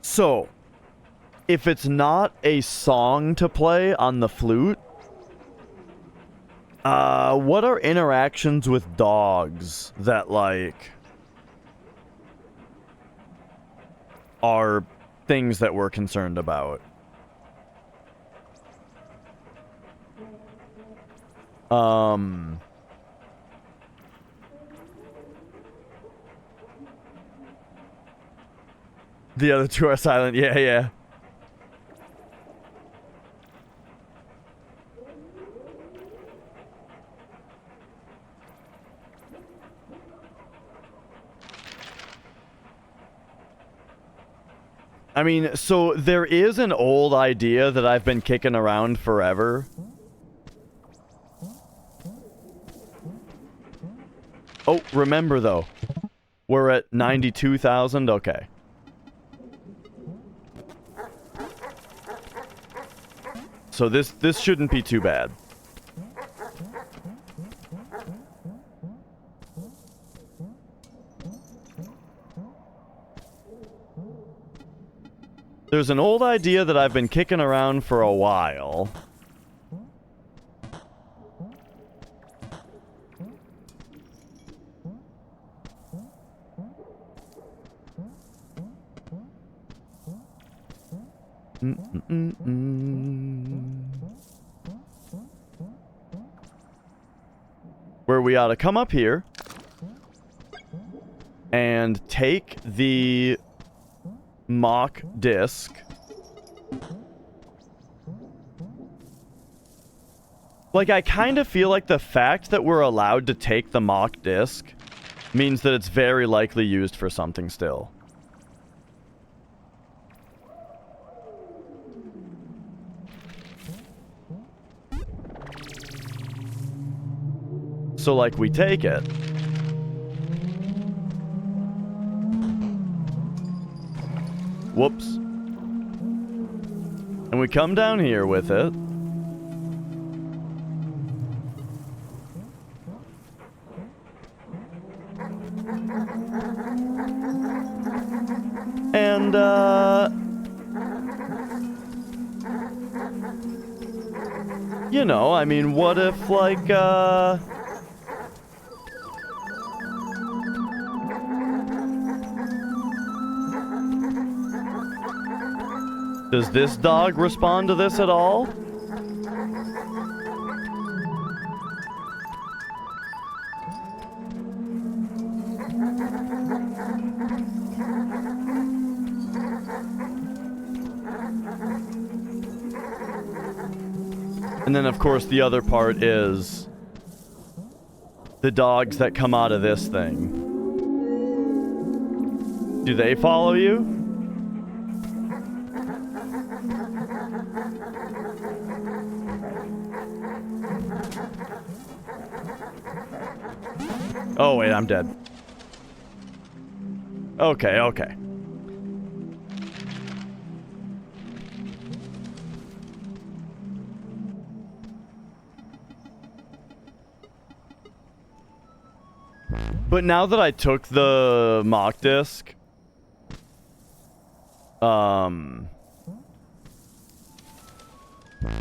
So, if it's not a song to play on the flute, what are interactions with dogs that, like, are things that we're concerned about? The other 2 are silent. Yeah, yeah. I mean, so there is an old idea that I've been kicking around forever. Oh, remember though, we're at 92,000. Okay. So this shouldn't be too bad. There's an old idea that I've been kicking around for a while. Where we ought to come up here and take the mock disc. Like, I kind of feel like the fact that we're allowed to take the mock disc means that it's very likely used for something still. So, like, we take it. Whoops. And we come down here with it. And, you know, I mean, what if, like, does this dog respond to this at all? And then, of course, the other part is the dogs that come out of this thing. Do they follow you? Oh, wait, I'm dead. Okay, okay. But now that I took the mock disc,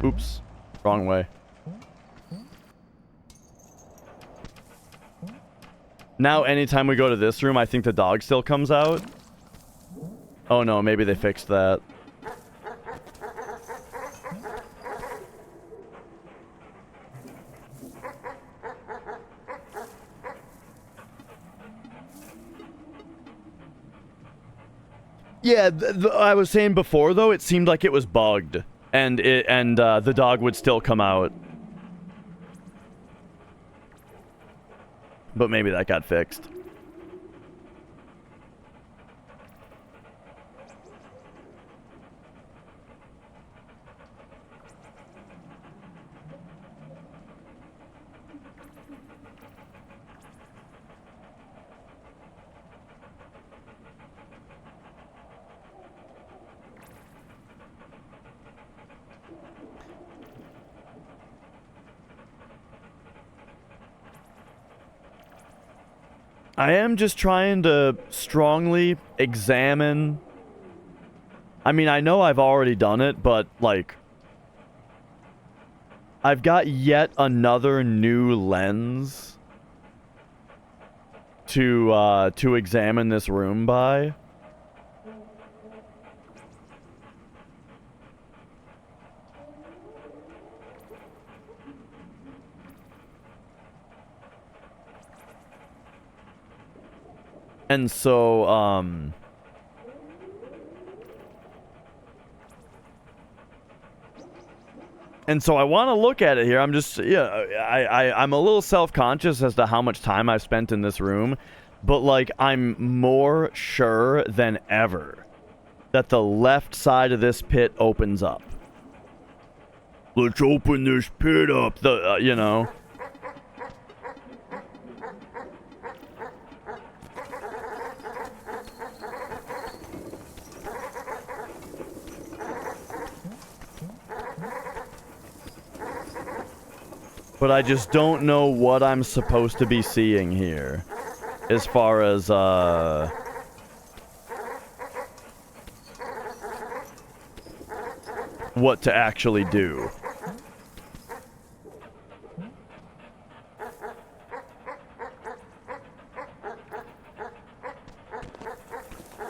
oops, wrong way. Now anytime we go to this room, I think the dog still comes out. Oh no, maybe they fixed that. Yeah, I was saying before though, it seemed like it was bugged, and the dog would still come out. But maybe that got fixed. I am just trying to strongly examine. I mean, I know I've already done it, but, like, I've got yet another new lens to examine this room by. And so, I want to look at it here. I'm just, yeah, I'm a little self-conscious as to how much time I've spent in this room, but, like, I'm more sure than ever that the left side of this pit opens up. Let's open this pit up. You know. But I just don't know what I'm supposed to be seeing here. As far as, what to actually do.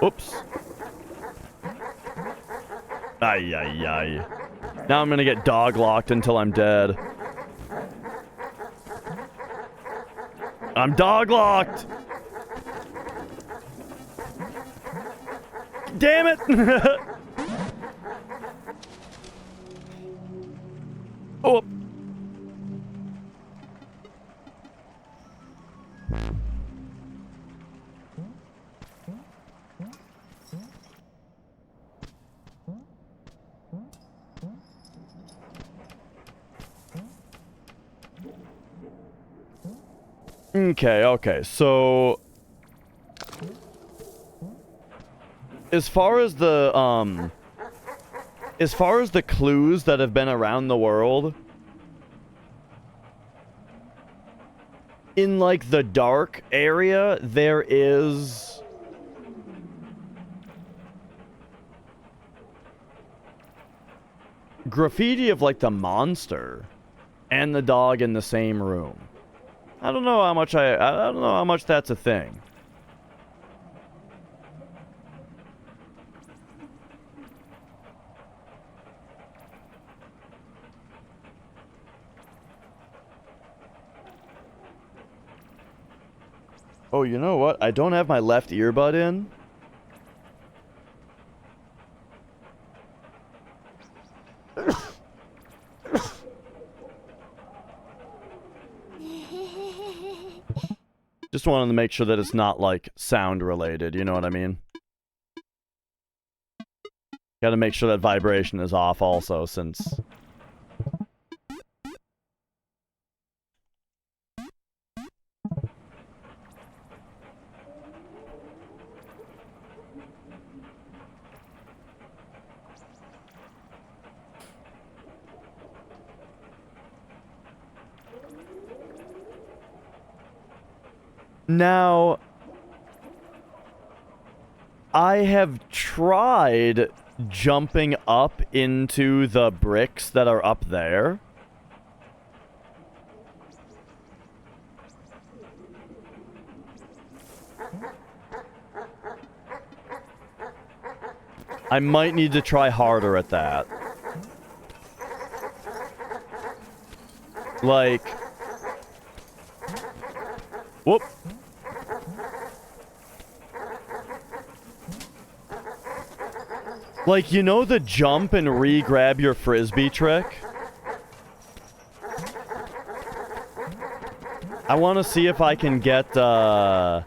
Oops. Ay, ay, ay. Now I'm gonna get dog locked until I'm dead. I'm dog locked! Damn it! Oh. Okay, so as far as the clues that have been around the world, in like the dark area, there is graffiti of like the monster and the dog in the same room. I don't know how much I don't know how much that's a thing. Oh, you know what? I don't have my left earbud in. Just wanted to make sure that it's not, like, sound related, you know what I mean? Gotta make sure that vibration is off also, since... Now, I have tried jumping up into the bricks that are up there. I might need to try harder at that. Like... Whoop. Like, you know the jump and re-grab your frisbee trick? I want to see if I can get, I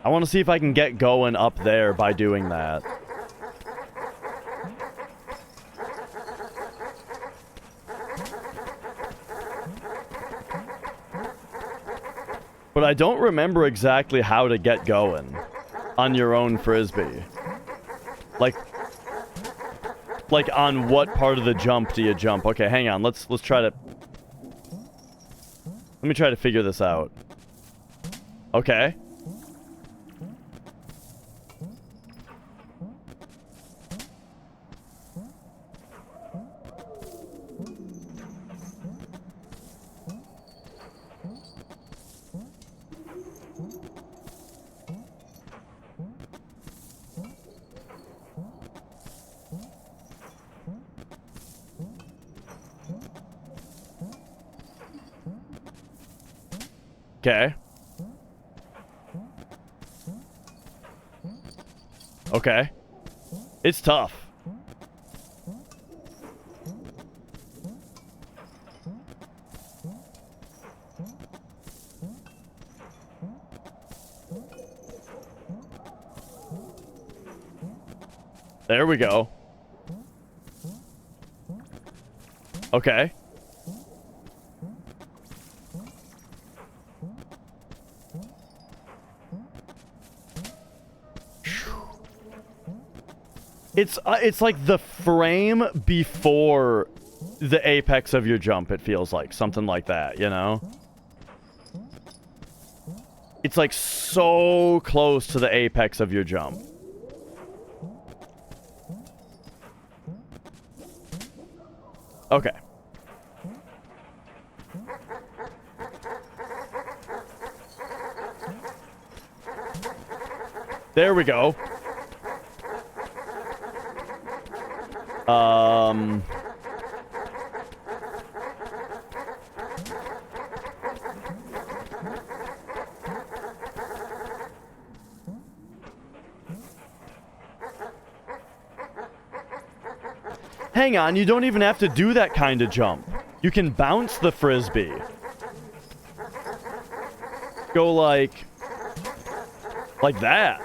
want to see if I can get going up there by doing that. But I don't remember exactly how to get going on your own frisbee. Like on what part of the jump do you jump? Okay, hang on. Let's try to... Let me try to figure this out. Okay. Okay. Okay. It's tough. There we go. Okay. It's like the frame before the apex of your jump, it feels like. Something like that, you know? It's like so close to the apex of your jump. Okay. There we go. Hang on, you don't even have to do that kind of jump. You can bounce the frisbee. Go like that.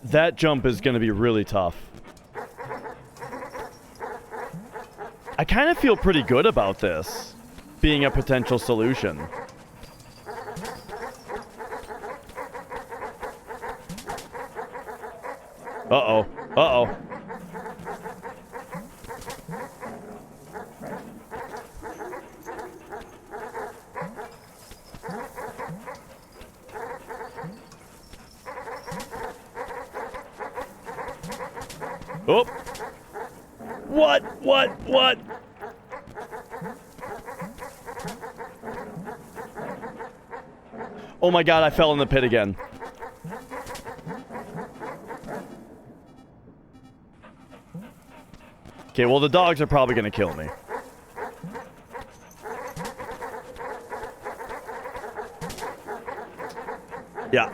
That jump is going to be really tough. I kind of feel pretty good about this being a potential solution. Uh-oh. Uh-oh. Oh. What? Oh my god, I fell in the pit again. Okay, well the dogs are probably gonna kill me. Yeah.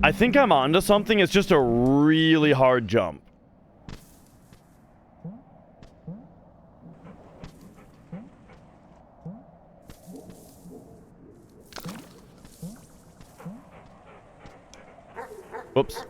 I think I'm onto something. It's just a really hard jump. Whoops.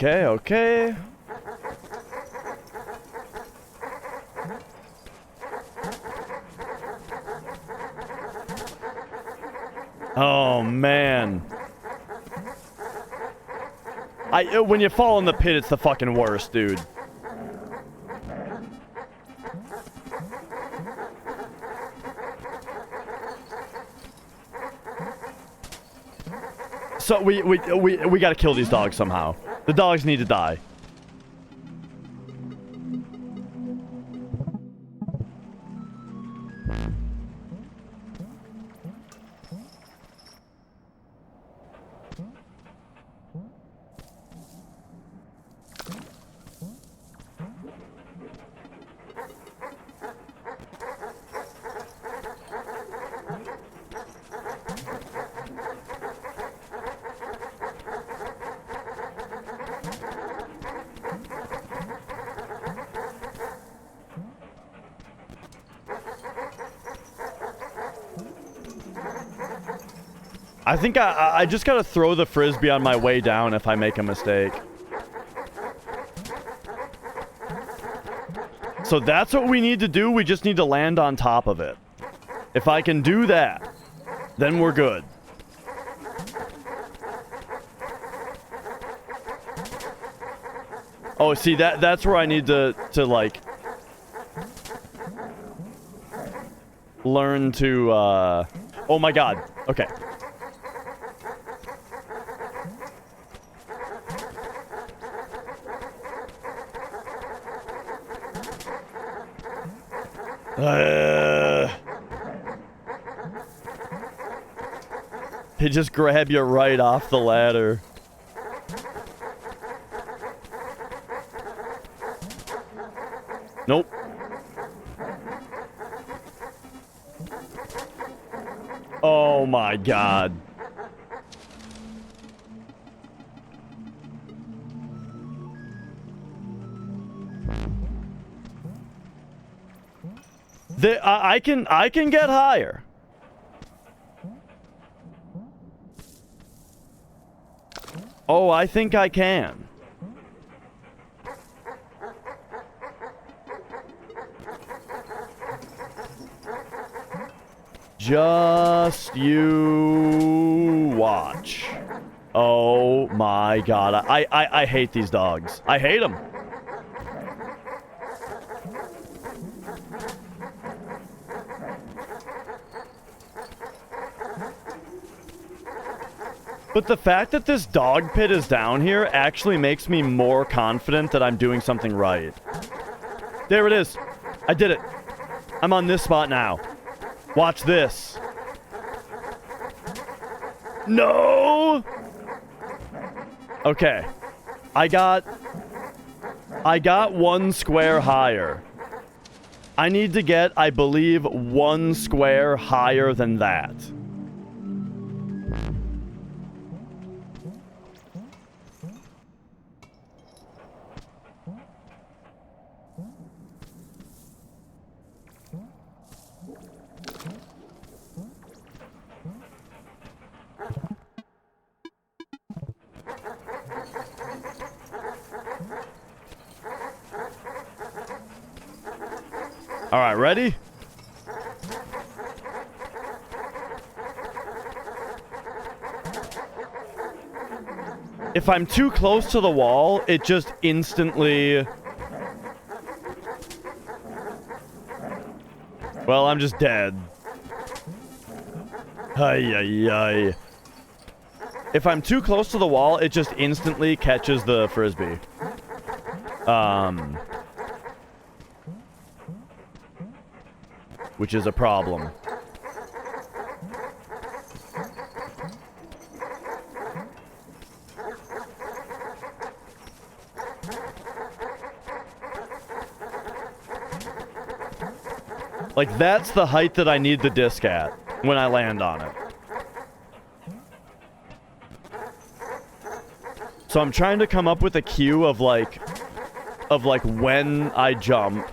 Okay. Oh, man. When you fall in the pit, it's the fucking worst, dude. So we gotta kill these dogs somehow. The dogs need to die. I think I just gotta throw the frisbee on my way down if I make a mistake. So that's what we need to do. We just need to land on top of it. If I can do that, then we're good. Oh, see, that's where I need to like learn to, oh my god. Okay. They just grab you right off the ladder. Nope. Oh my god. I can get higher. Oh, I think I can. Just you watch. Oh my god. I hate these dogs. I hate them. But the fact that this dog pit is down here actually makes me more confident that I'm doing something right. There it is. I did it. I'm on this spot now. Watch this. No! Okay. I got 1 square higher. I need to get, I believe, 1 square higher than that. All right, ready? If I'm too close to the wall, it just instantly... Well, I'm just dead. Ay. If I'm too close to the wall, it just instantly catches the frisbee. Which is a problem. Like, that's the height that I need the disc at when I land on it. So I'm trying to come up with a cue of like when I jump.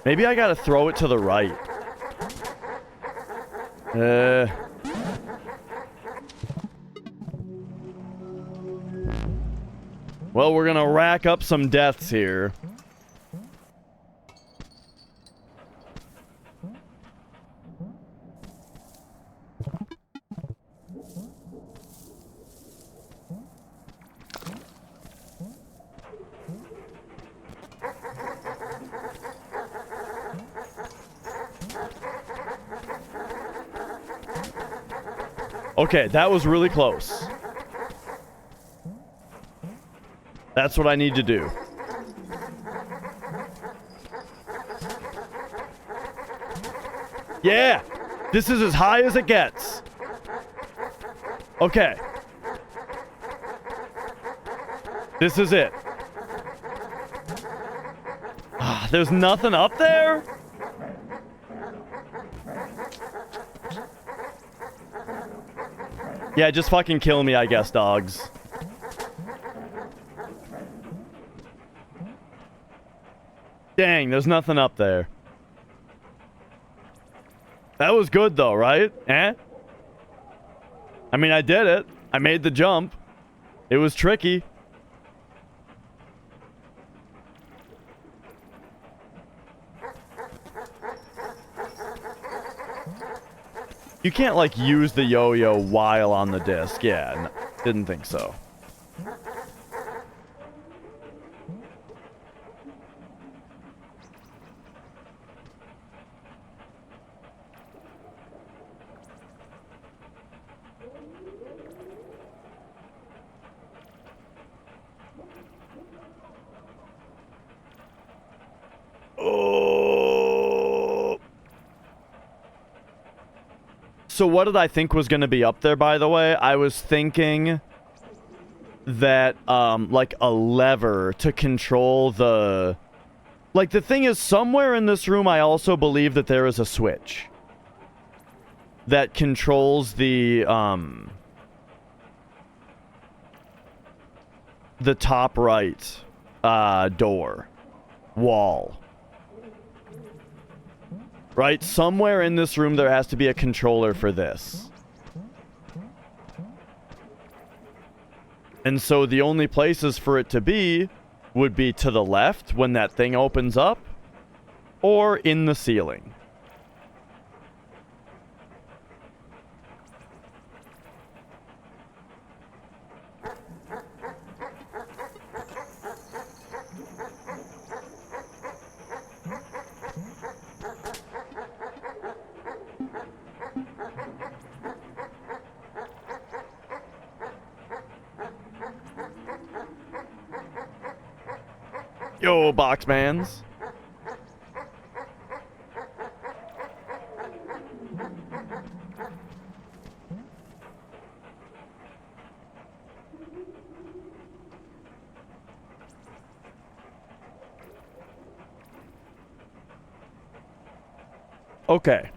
Maybe I gotta throw it to the right. Well, we're gonna rack up some deaths here. Okay, that was really close. That's what I need to do. Yeah! This is as high as it gets. Okay. This is it. There's nothing up there? Yeah, just fucking kill me, I guess, dogs. Dang, there's nothing up there. That was good, though, right? Eh? I mean, I did it. I made the jump. It was tricky. You can't, like, use the yo-yo while on the disc. Yeah, didn't think so. So what did I think was going to be up there, by the way? I was thinking that, like, a lever to control the... Like, the thing is, somewhere in this room, I also believe that there is a switch that controls the top right, door. Wall. Right? Somewhere in this room there has to be a controller for this. And so the only places for it to be would be to the left when that thing opens up, or in the ceiling. Yo, Boxmans. Okay.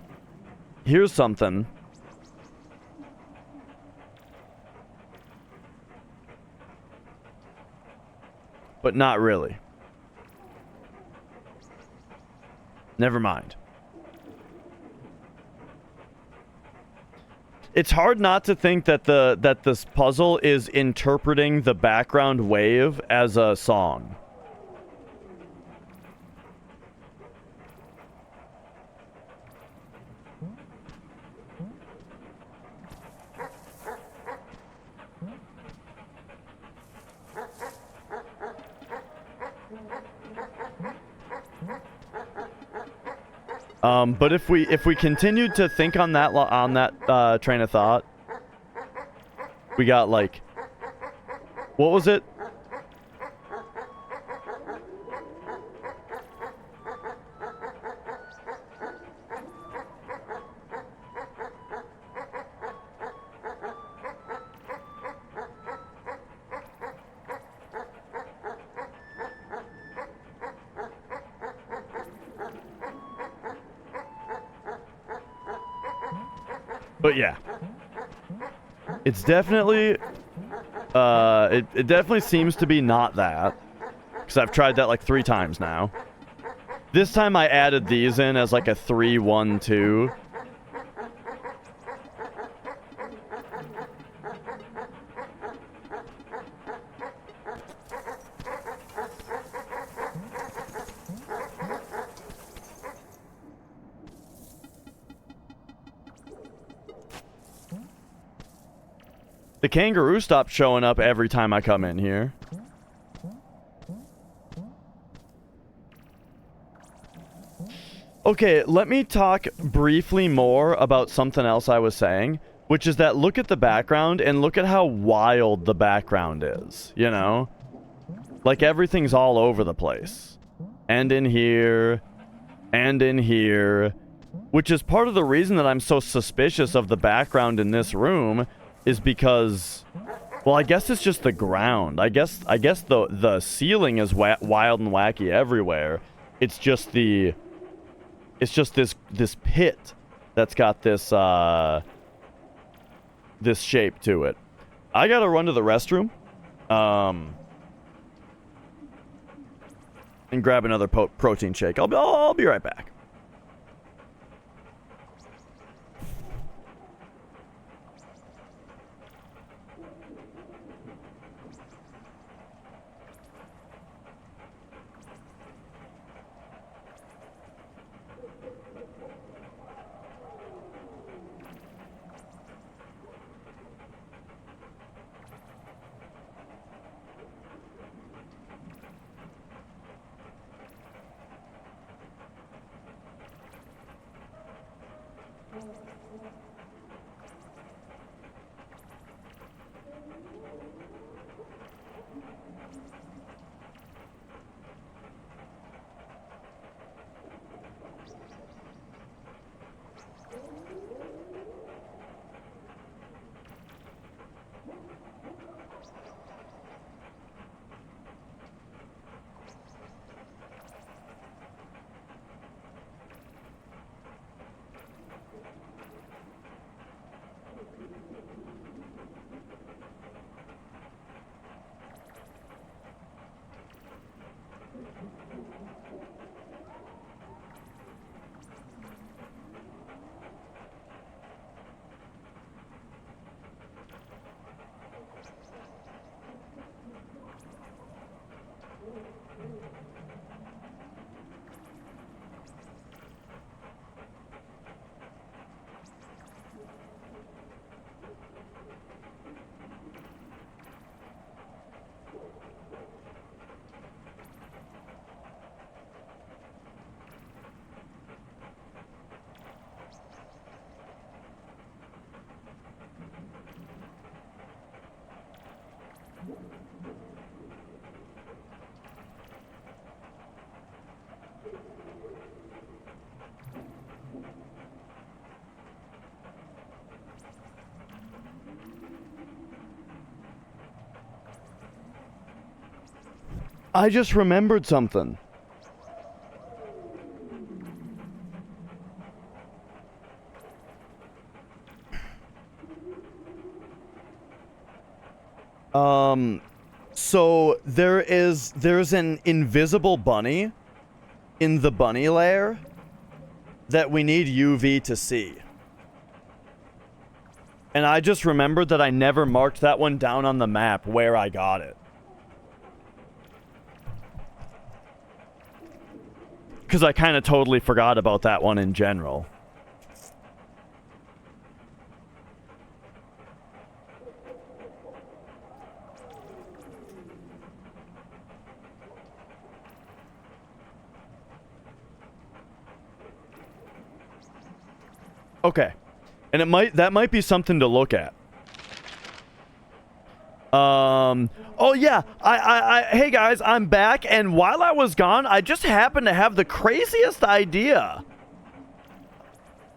Here's something. But not really. Never mind. It's hard not to think that this puzzle is interpreting the background wave as a song. But if we continued to think on that train of thought, we got like, what was it? But yeah, it's definitely, it definitely seems to be not that, because I've tried that like 3 times now. This time I added these in as like a 3, 1, 2. The kangaroo stopped showing up every time I come in here. Okay, let me talk briefly more about something else I was saying, which is that look at the background and look at how wild the background is, you know? Like everything's all over the place. And in here, and in here, which is part of the reason that I'm so suspicious of the background in this room. Is because, well, I guess it's just the ground. I guess the ceiling is wild and wacky everywhere. It's just this pit that's got this this shape to it. I gotta run to the restroom, and grab another protein shake. I'll be right back. I just remembered something. So there's an invisible bunny in the bunny lair that we need UV to see. And I just remembered that I never marked that one down on the map where I got it. Because I kind of totally forgot about that one in general. Okay. And that might be something to look at. Oh yeah, hey guys, I'm back, and while I was gone, I just happened to have the craziest idea.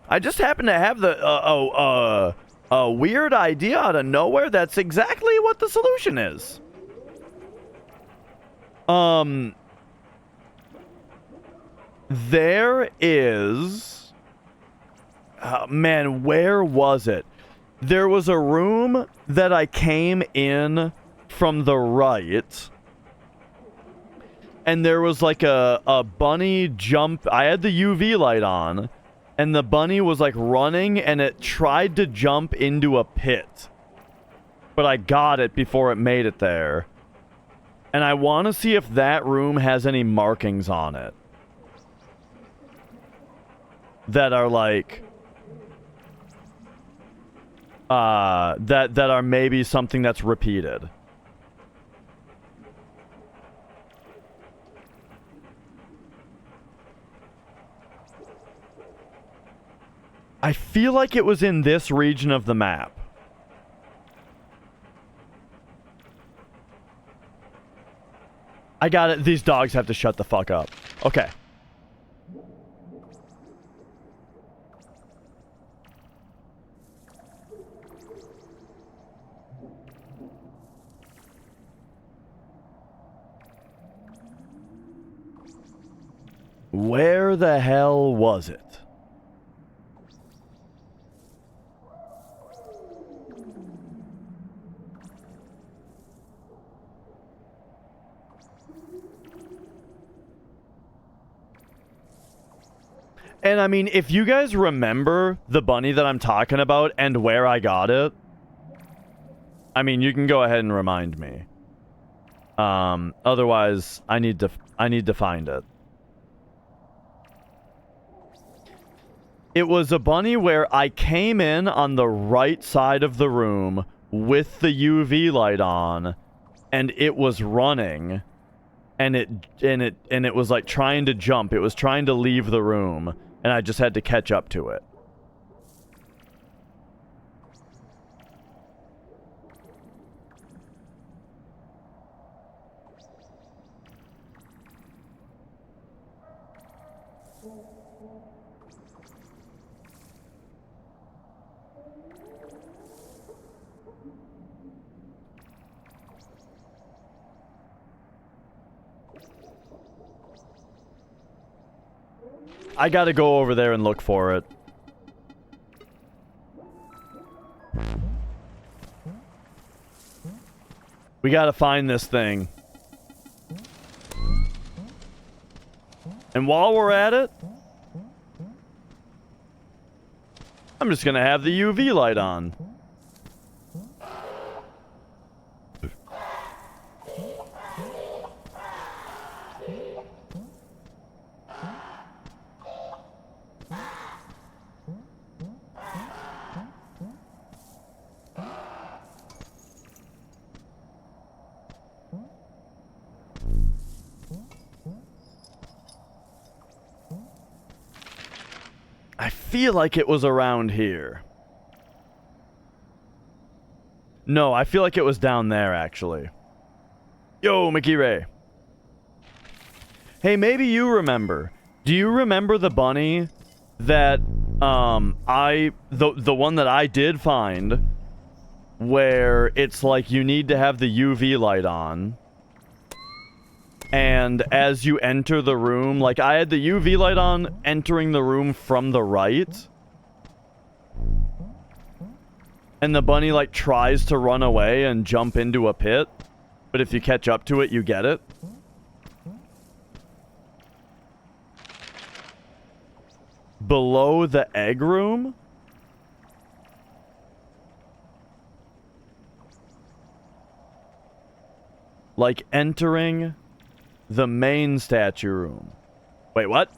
I just happened to have a weird idea out of nowhere that's exactly what the solution is. There is... man, where was it? There was a room that I came in from the right. And there was like a bunny jump. I had the UV light on. And the bunny was like running and it tried to jump into a pit. But I got it before it made it there. And I want to see if that room has any markings on it. That are like... that are maybe something that's repeated. I feel like it was in this region of the map. I got it. These dogs have to shut the fuck up. Okay. Where the hell was it? And I mean, if you guys remember the bunny that I'm talking about and where I got it, I mean, you can go ahead and remind me. Otherwise, I need to find it. It was a bunny where I came in on the right side of the room with the UV light on, and it was running, and it was like trying to jump. It was trying to leave the room, and I just had to catch up to it. I gotta go over there and look for it. We gotta find this thing. And while we're at it, I'm just gonna have the UV light on. I feel like it was around here. No, I feel like it was down there, actually. Yo, Mickey Ray. Hey, maybe you remember. Do you remember the bunny that the one that I did find, where it's like you need to have the UV light on, and as you enter the room, like I had the UV light on entering the room from the right, and the bunny like tries to run away and jump into a pit, but if you catch up to it, you get it? Below the egg room? Like entering the main statue room. Wait, what?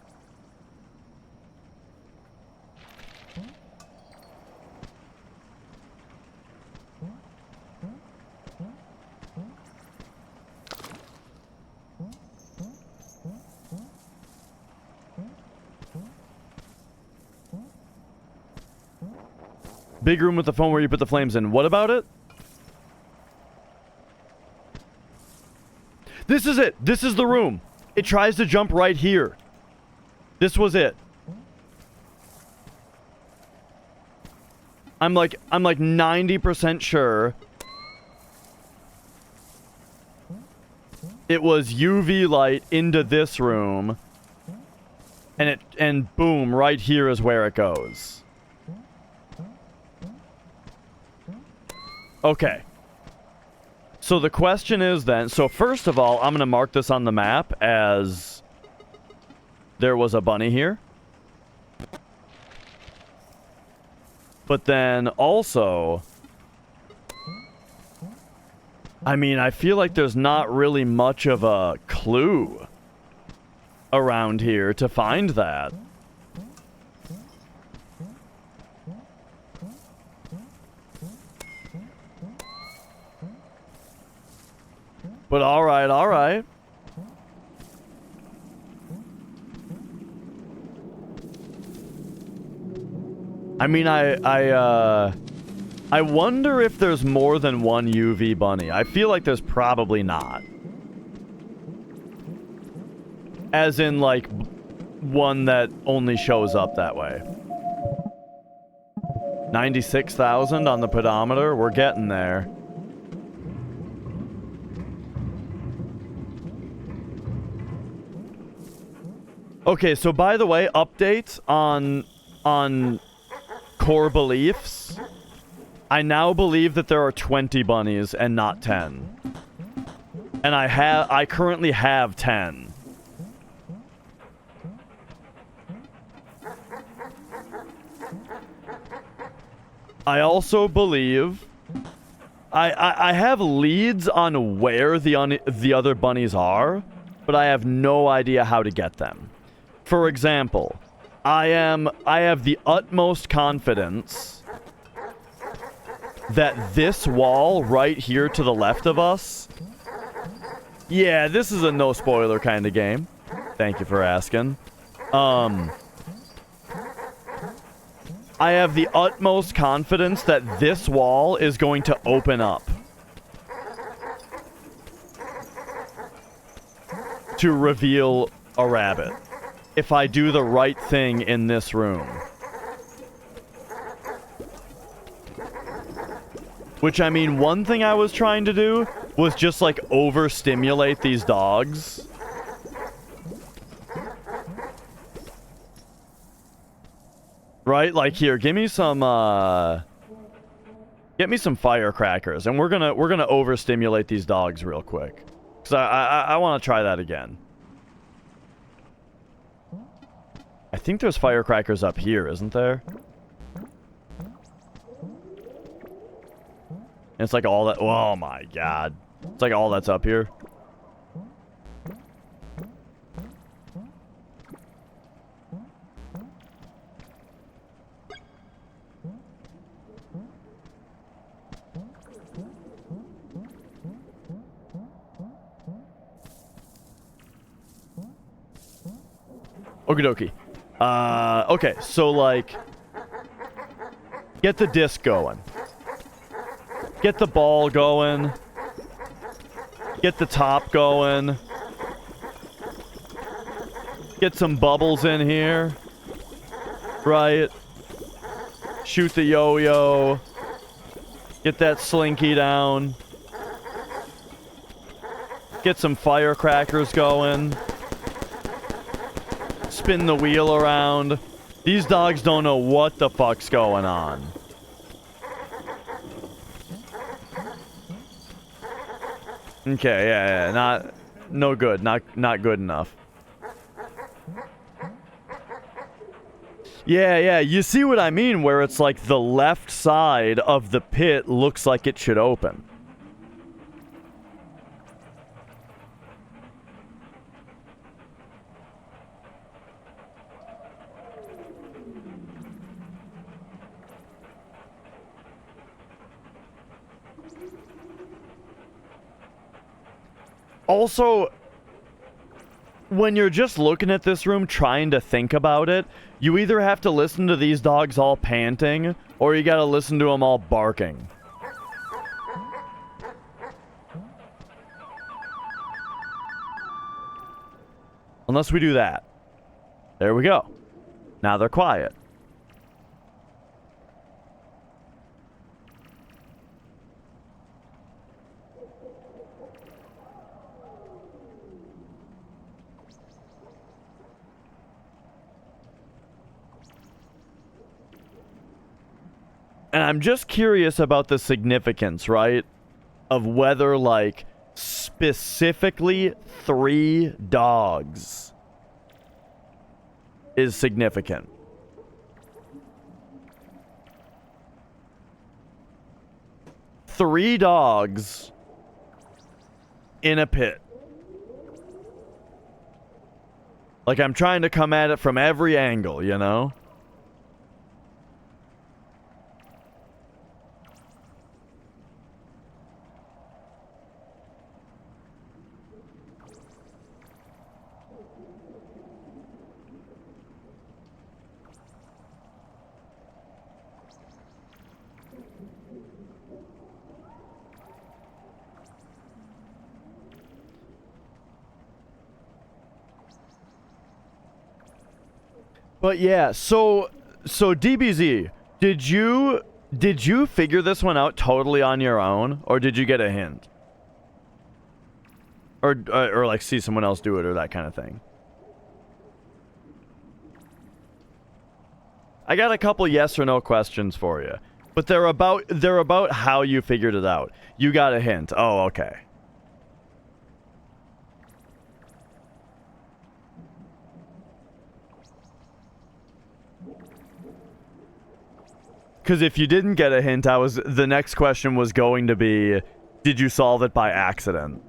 Big room with the phone where you put the flames in. What about it? This is it. This is the room. It tries to jump right here. This was it. I'm like 90% sure it was UV light into this room, and boom, right here is where it goes. Okay. So the question is then, so first of all, I'm going to mark this on the map as there was a bunny here. But then also, I mean, I feel like there's not really much of a clue around here to find that. But alright, alright. I mean, I wonder if there's more than one UV bunny. I feel like there's probably not. As in, like, one that only shows up that way. 96,000 on the pedometer? We're getting there. Okay, so by the way, updates on core beliefs. I now believe that there are 20 bunnies and not 10. And I currently have 10. I also believe I have leads on where the other bunnies are, but I have no idea how to get them. For example, I have the utmost confidence that this wall right here to the left of us, yeah, this is a no spoiler kind of game. Thank you for asking. I have the utmost confidence that this wall is going to open up to reveal a rabbit. If I do the right thing in this room. Which, I mean, one thing I was trying to do was just, like, overstimulate these dogs. Right? Like, here, give me some, get me some firecrackers, and we're gonna overstimulate these dogs real quick. Because I want to try that again. I think there's firecrackers up here, isn't there? It's like all that... Oh my god. It's like all that's up here. Okie dokie. Okay, so like... Get the disc going. Get the ball going. Get the top going. Get some bubbles in here. Right. Shoot the yo-yo. Get that slinky down. Get some firecrackers going. Spin the wheel around. These dogs don't know what the fuck's going on. Okay, yeah. No good. Not good enough. Yeah, you see what I mean, where it's like the left side of the pit looks like it should open. Also, when you're just looking at this room trying to think about it, you either have to listen to these dogs all panting, or you gotta listen to them all barking. Unless we do that. There we go. Now they're quiet. And I'm just curious about the significance, right? Of whether, like, specifically 3 dogs is significant. Three dogs in a pit. Like, I'm trying to come at it from every angle, you know? But yeah, so DBZ, did you figure this one out totally on your own, or did you get a hint? Or like see someone else do it or that kind of thing? I got a couple yes or no questions for you, but they're about how you figured it out. You got a hint. Oh, okay. Because if you didn't get a hint, the next question was going to be, did you solve it by accident?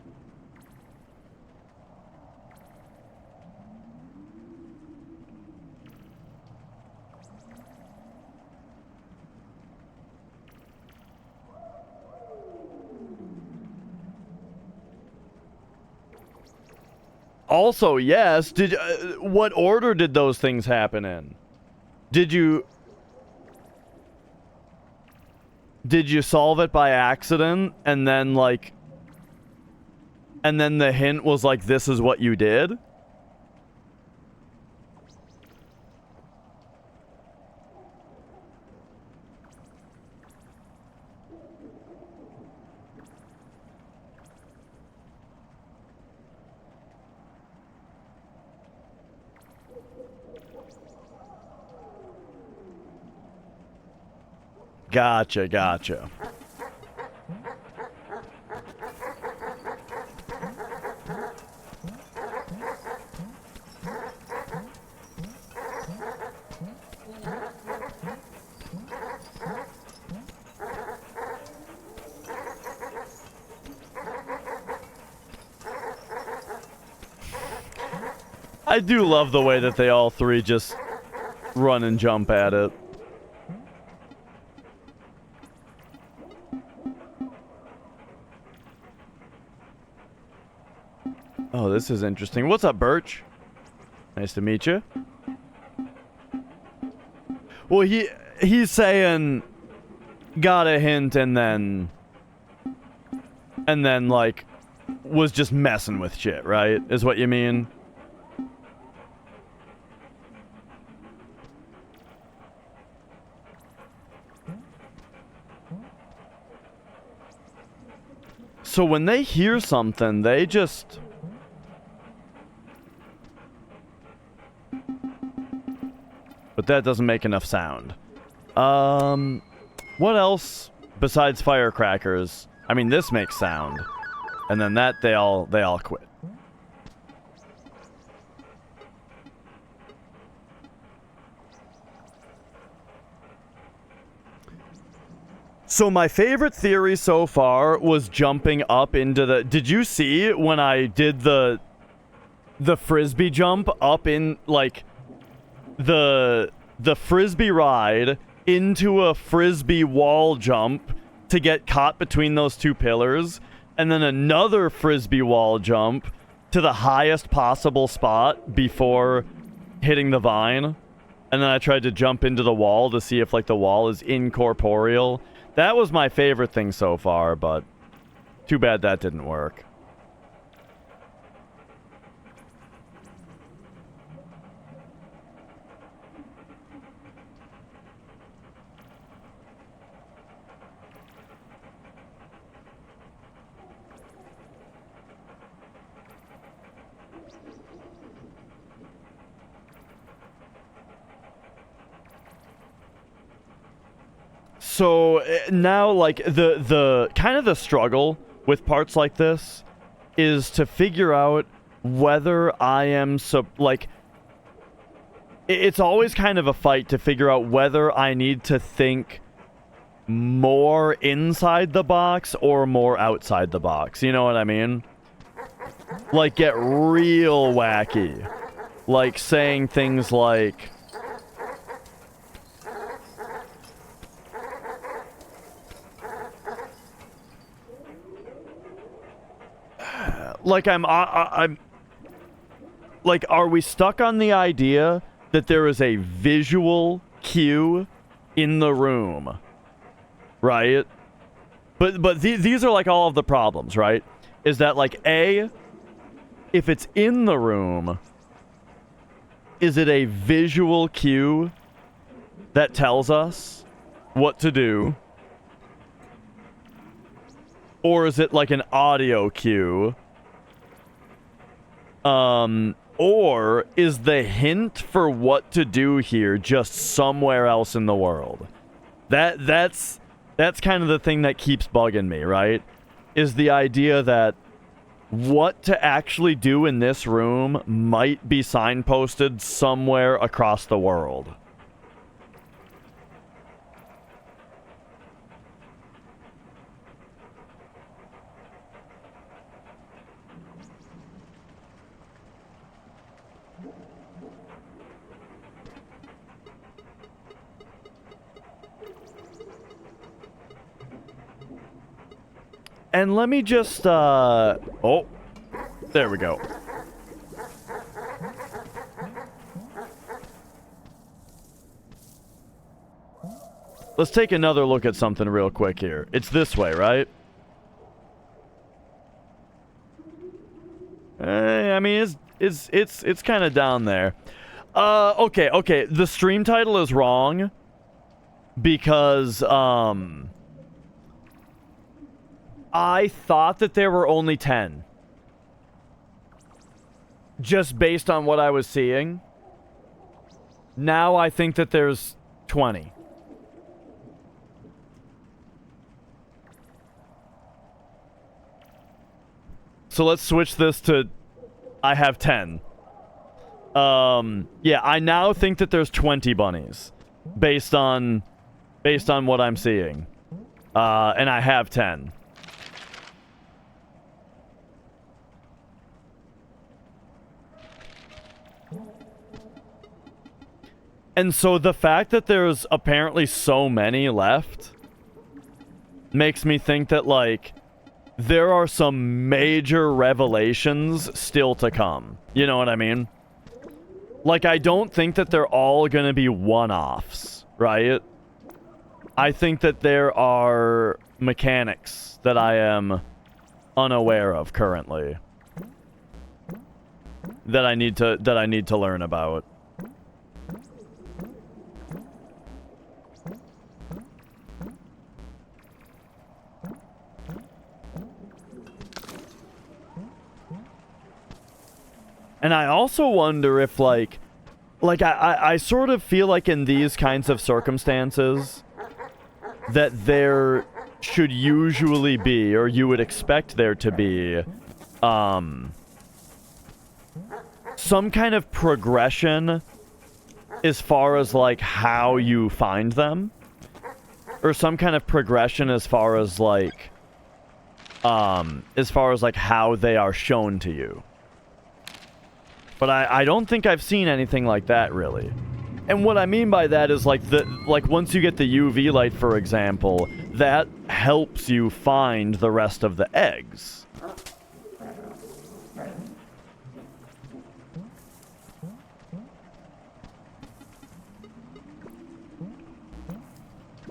Also, yes. What order did those things happen in? Did you solve it by accident and then the hint was like, this is what you did? Gotcha. I do love the way that they all three just run and jump at it. Oh, this is interesting. What's up, Birch? Nice to meet you. Well, he's saying got a hint and then like was just messing with shit, right? Is what you mean? So when they hear something, they just... But that doesn't make enough sound. What else besides firecrackers? I mean, this makes sound. And then that, they all quit. So my favorite theory so far was jumping up into the... Did you see when I did the frisbee jump up in, like, the frisbee ride into a frisbee wall jump to get caught between those two pillars, and then another frisbee wall jump to the highest possible spot before hitting the vine, and then I tried to jump into the wall to see if, like, the wall is incorporeal. That was my favorite thing so far, but too bad that didn't work. So now, like, the kind of the struggle with parts like this is to figure out whether I am it's always kind of a fight to figure out whether I need to think more inside the box or more outside the box. You know what I mean? Like, get real wacky. Like saying things like, I'm like, are we stuck on the idea that there is a visual cue in the room, right? But these are, like, all of the problems, right? Is that, like, A, if it's in the room, is it a visual cue that tells us what to do? Or is it like an audio cue? Or is the hint for what to do here just somewhere else in the world? That's kind of the thing that keeps bugging me, right? Is the idea that what to actually do in this room might be signposted somewhere across the world. And let me just, oh, there we go. Let's take another look at something real quick here. It's this way, right? I mean, it's kind of down there. Okay. The stream title is wrong because, I thought that there were only 10. Just based on what I was seeing. Now I think that there's 20. So let's switch this to I have 10. Yeah, I now think that there's 20 bunnies. Based on what I'm seeing. And I have 10. And so the fact that there's apparently so many left makes me think that, like, there are some major revelations still to come. You know what I mean? Like, I don't think that they're all gonna be one-offs, right? I think that there are mechanics that I am unaware of currently that I need to learn about. And I also wonder if, like I sort of feel like in these kinds of circumstances that there should usually be, or you would expect there to be, some kind of progression as far as, like, how you find them. Or some kind of progression as far as, like, how they are shown to you. But I don't think I've seen anything like that, really. And what I mean by that is, like, once you get the UV light, for example, that helps you find the rest of the eggs.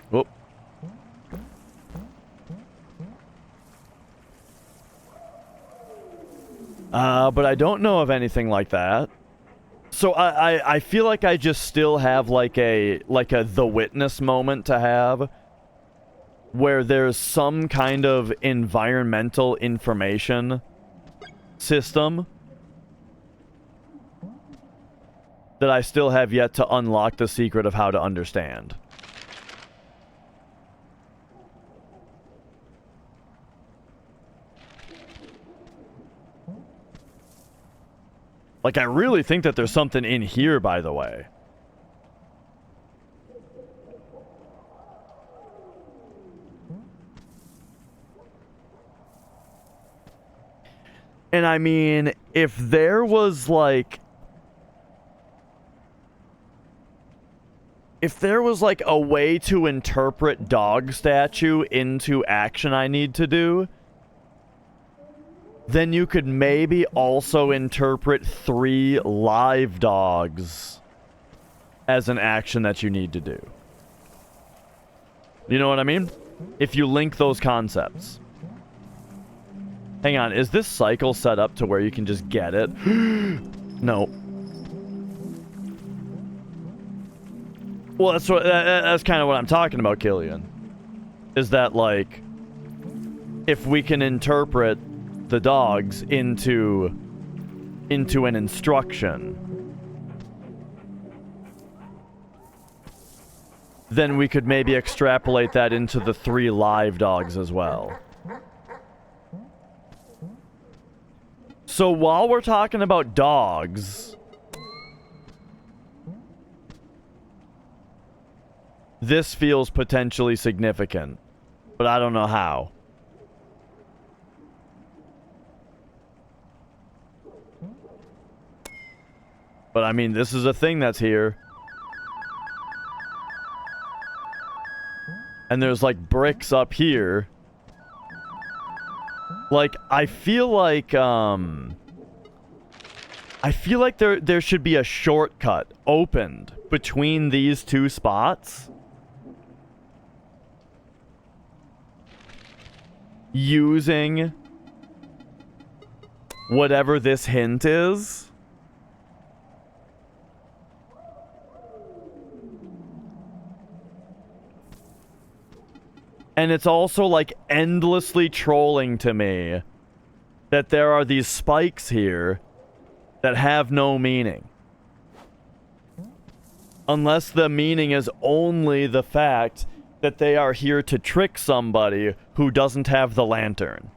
Whoop. But I don't know of anything like that. So I feel like I just still have like a The Witness moment to have, where there's some kind of environmental information system that I still have yet to unlock the secret of how to understand. Like, I really think that there's something in here, by the way. And I mean, if there was, like... If there was, like, a way to interpret dog statue into action I need to do, then you could maybe also interpret 3 live dogs as an action that you need to do. You know what I mean? If you link those concepts. Hang on, is this cycle set up to where you can just get it? No. Well, that's kind of what I'm talking about, Killian. Is that, like, if we can interpret the dogs into an instruction, then we could maybe extrapolate that into the 3 live dogs as well. So while we're talking about dogs, this feels potentially significant, but I don't know how. But I mean, this is a thing that's here. And there's, like, bricks up here. Like, I feel like there should be a shortcut opened between these 2 spots, using whatever this hint is. And it's also, like, endlessly trolling to me that there are these spikes here that have no meaning. Unless the meaning is only the fact that they are here to trick somebody who doesn't have the lantern.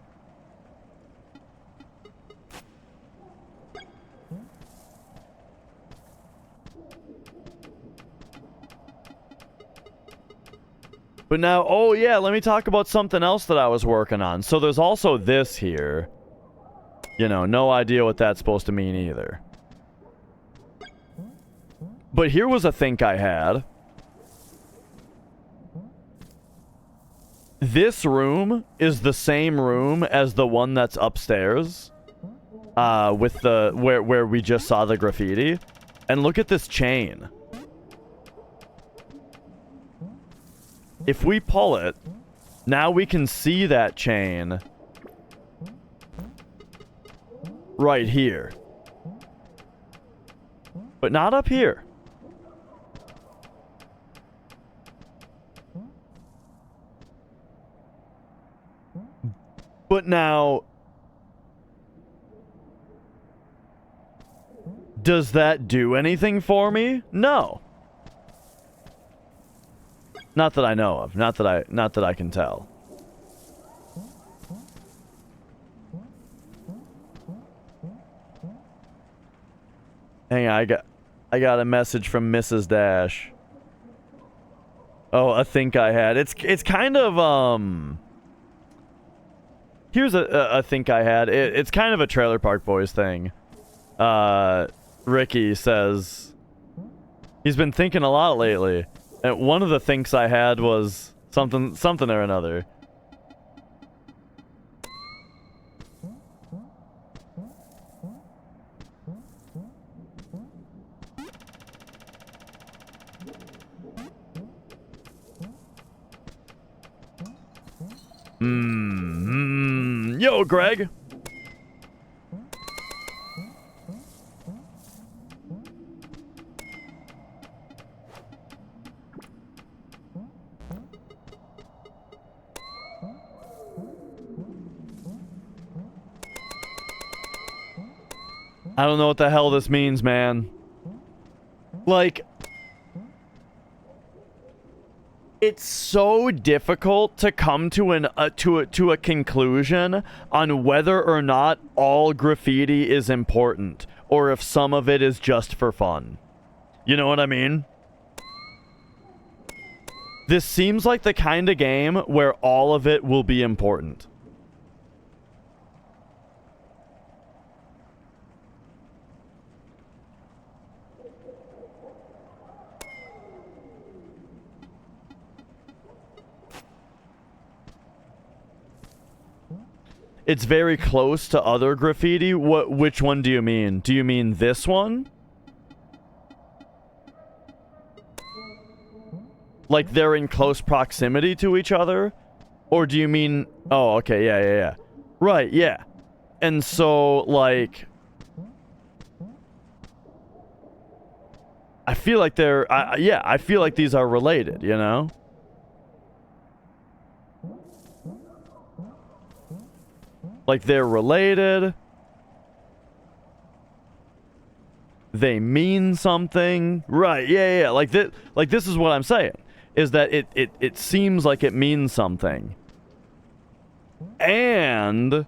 But now, oh yeah, let me talk about something else that I was working on. So there's also this here. You know, no idea what that's supposed to mean either. But here was a think I had. This room is the same room as the one that's upstairs. With the where we just saw the graffiti. And look at this chain. If we pull it, now we can see that chain right here. But not up here. But now, does that do anything for me? No. Not that I know of. Not that I can tell. Hang on, I got a message from Mrs. Dash. Oh, a think I had. It's kind of here's a think I had. It's kind of a Trailer Park Boys thing. Ricky says he's been thinking a lot lately. And one of the thinks I had was something or another. Yo, Greg. I don't know what the hell this means, man. Like, it's so difficult to come to a conclusion on whether or not all graffiti is important, or if some of it is just for fun. You know what I mean? This seems like the kind of game where all of it will be important. It's very close to other graffiti. Which one do you mean? Do you mean this one? Like they're in close proximity to each other? Or do you mean... Oh, okay, yeah. Right, yeah. And so, like... I feel like they're... yeah, I feel like these are related, you know? Like, they're related. They mean something. Right, yeah. Like, this is what I'm saying. Is that it seems like it means something. And,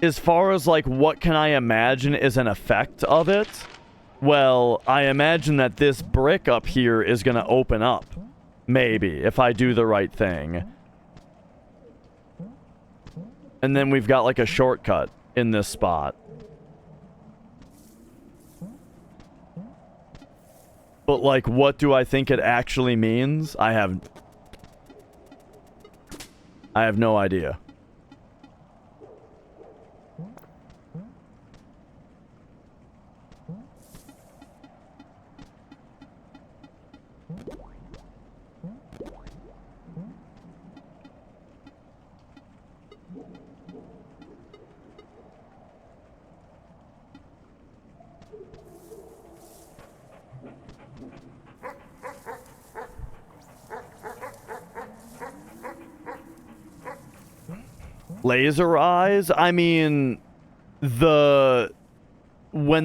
as far as, like, what can I imagine is an effect of it? Well, I imagine that this brick up here is gonna open up. Maybe, if I do the right thing. And then we've got like a shortcut in this spot. But like, what do I think it actually means? I have no idea. Laser eyes? I mean, when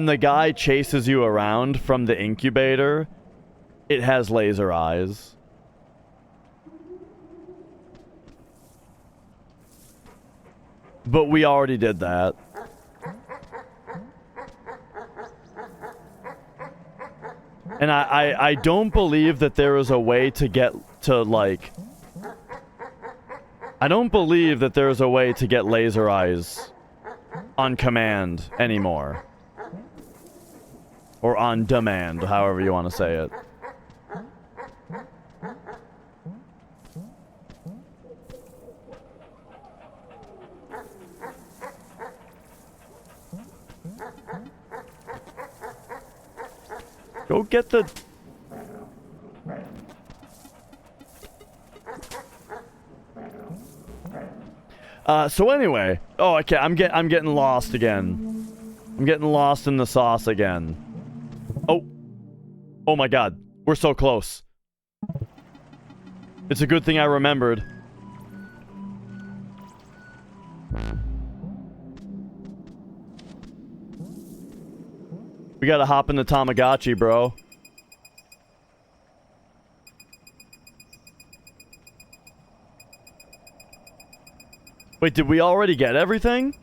the guy chases you around from the incubator, it has laser eyes. But we already did that. And I don't believe that there is a way to get to, like... I don't believe that there is a way to get laser eyes on command anymore. Or on demand, however you want to say it. Go get the... So anyway, oh, okay, I'm getting lost again. I'm getting lost in the sauce again. Oh. Oh my god. We're so close. It's a good thing I remembered. We gotta hop in the Tamagotchi, bro. Wait, did we already get everything?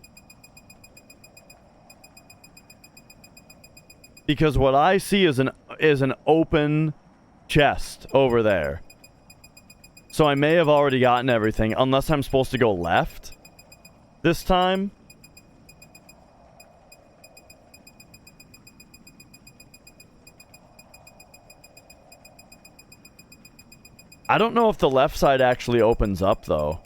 Because what I see is an open chest over there. So I may have already gotten everything, unless I'm supposed to go left this time. I don't know if the left side actually opens up, though.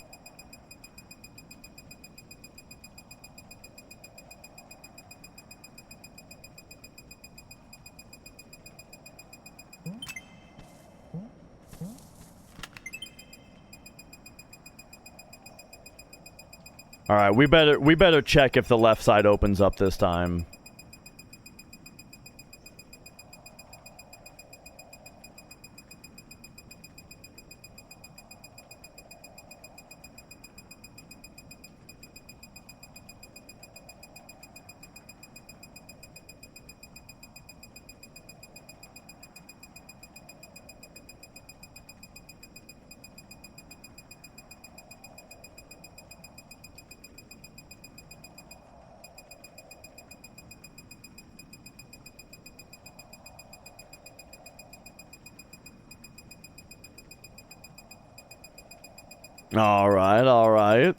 Alright, we better check if the left side opens up this time. Alright, alright.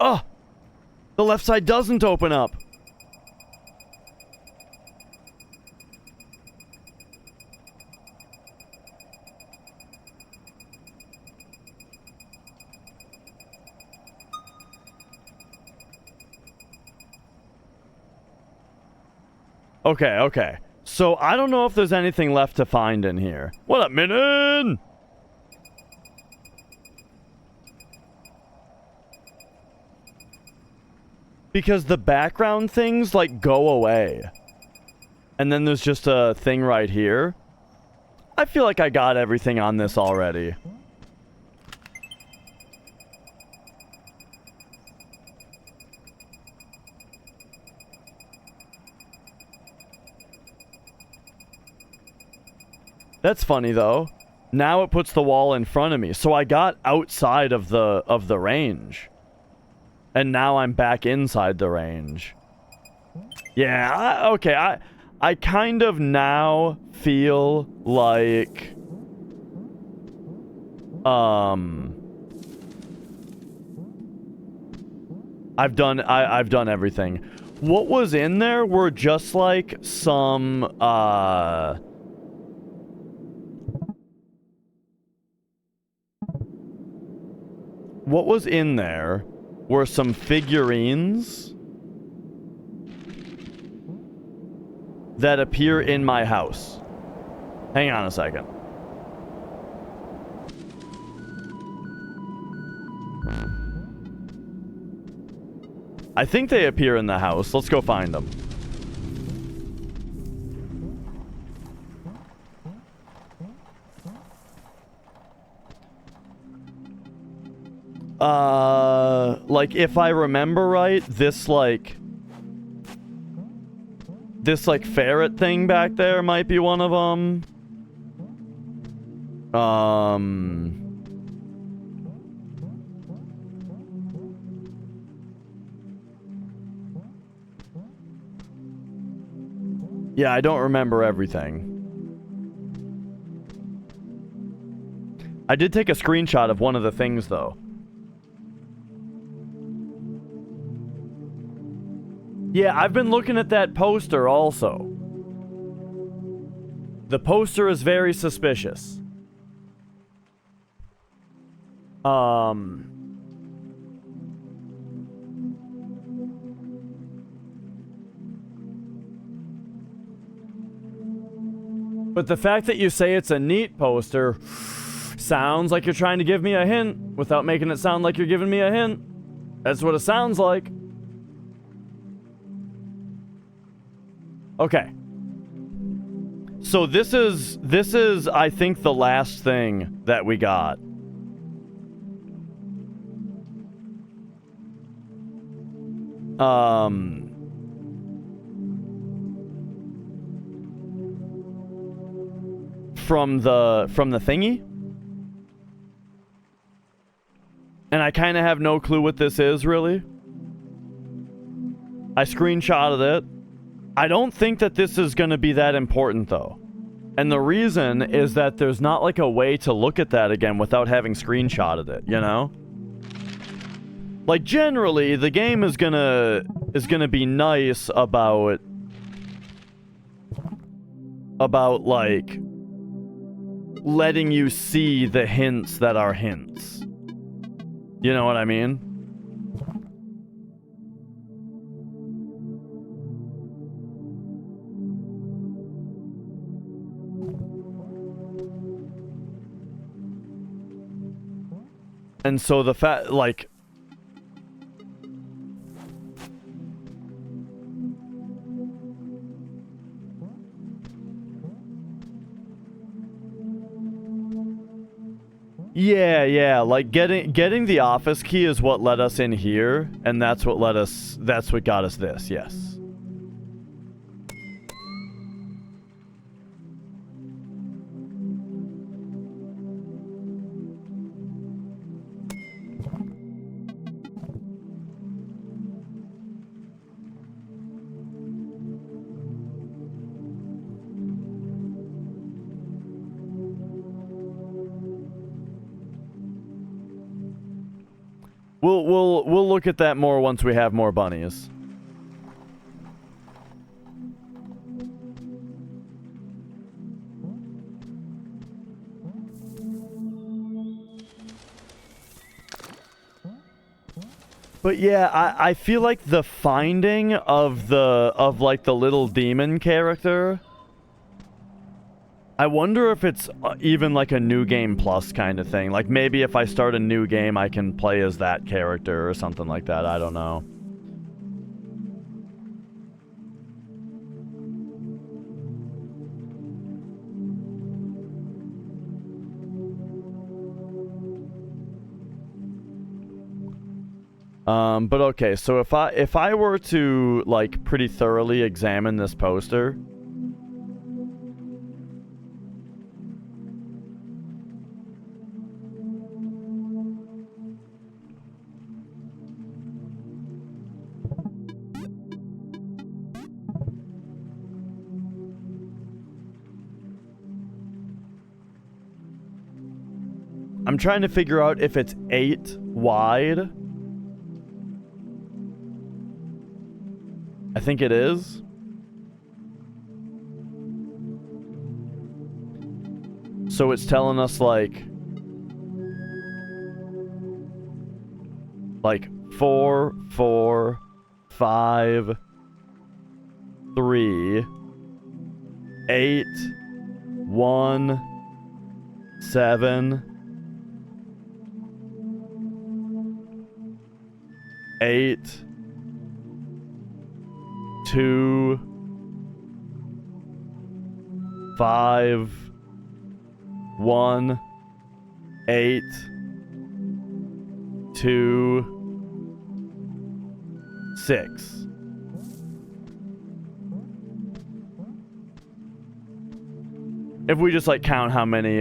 Oh! The left side doesn't open up. Okay, okay. So, I don't know if there's anything left to find in here. What up, Minin? Because the background things, like, go away. And then there's just a thing right here. I feel like I got everything on this already. That's funny, though. Now it puts the wall in front of me. So I got outside of the range. And now I'm back inside the range. Yeah, okay. I kind of now feel like... I've done everything. What was in there were just like some, what was in there were some figurines that appear in my house. Hang on a second. I think they appear in the house. Let's go find them. Like, if I remember right, this ferret thing back there might be one of them. Yeah, I don't remember everything. I did take a screenshot of one of the things, though. Yeah, I've been looking at that poster also. The poster is very suspicious. But the fact that you say it's a neat poster sounds like you're trying to give me a hint without making it sound like you're giving me a hint. That's what it sounds like. Okay. So this is I think the last thing that we got. From the thingy. And I kind of have no clue what this is, really. I screenshotted it. I don't think that this is going to be that important, though. And the reason is that there's not, like, a way to look at that again without having screenshotted it, you know? Like, generally, the game is gonna be nice about, like, letting you see the hints that are hints. You know what I mean? And so the fact, like... Yeah, like getting the office key is what let us in here, and that's what got us this, yes. We'll look at that more once we have more bunnies. But yeah, I feel like the finding of like the little demon character, I wonder if it's even like a new game plus kind of thing. Like maybe if I start a new game, I can play as that character or something like that. I don't know. But okay, so if I were to like pretty thoroughly examine this poster, I'm trying to figure out if it's 8 wide. I think it is. So it's telling us like 4, 4, 5, 3, 8, 1, 7, 8, 2, 5, 1, 8, 2, 6. If we just like count how many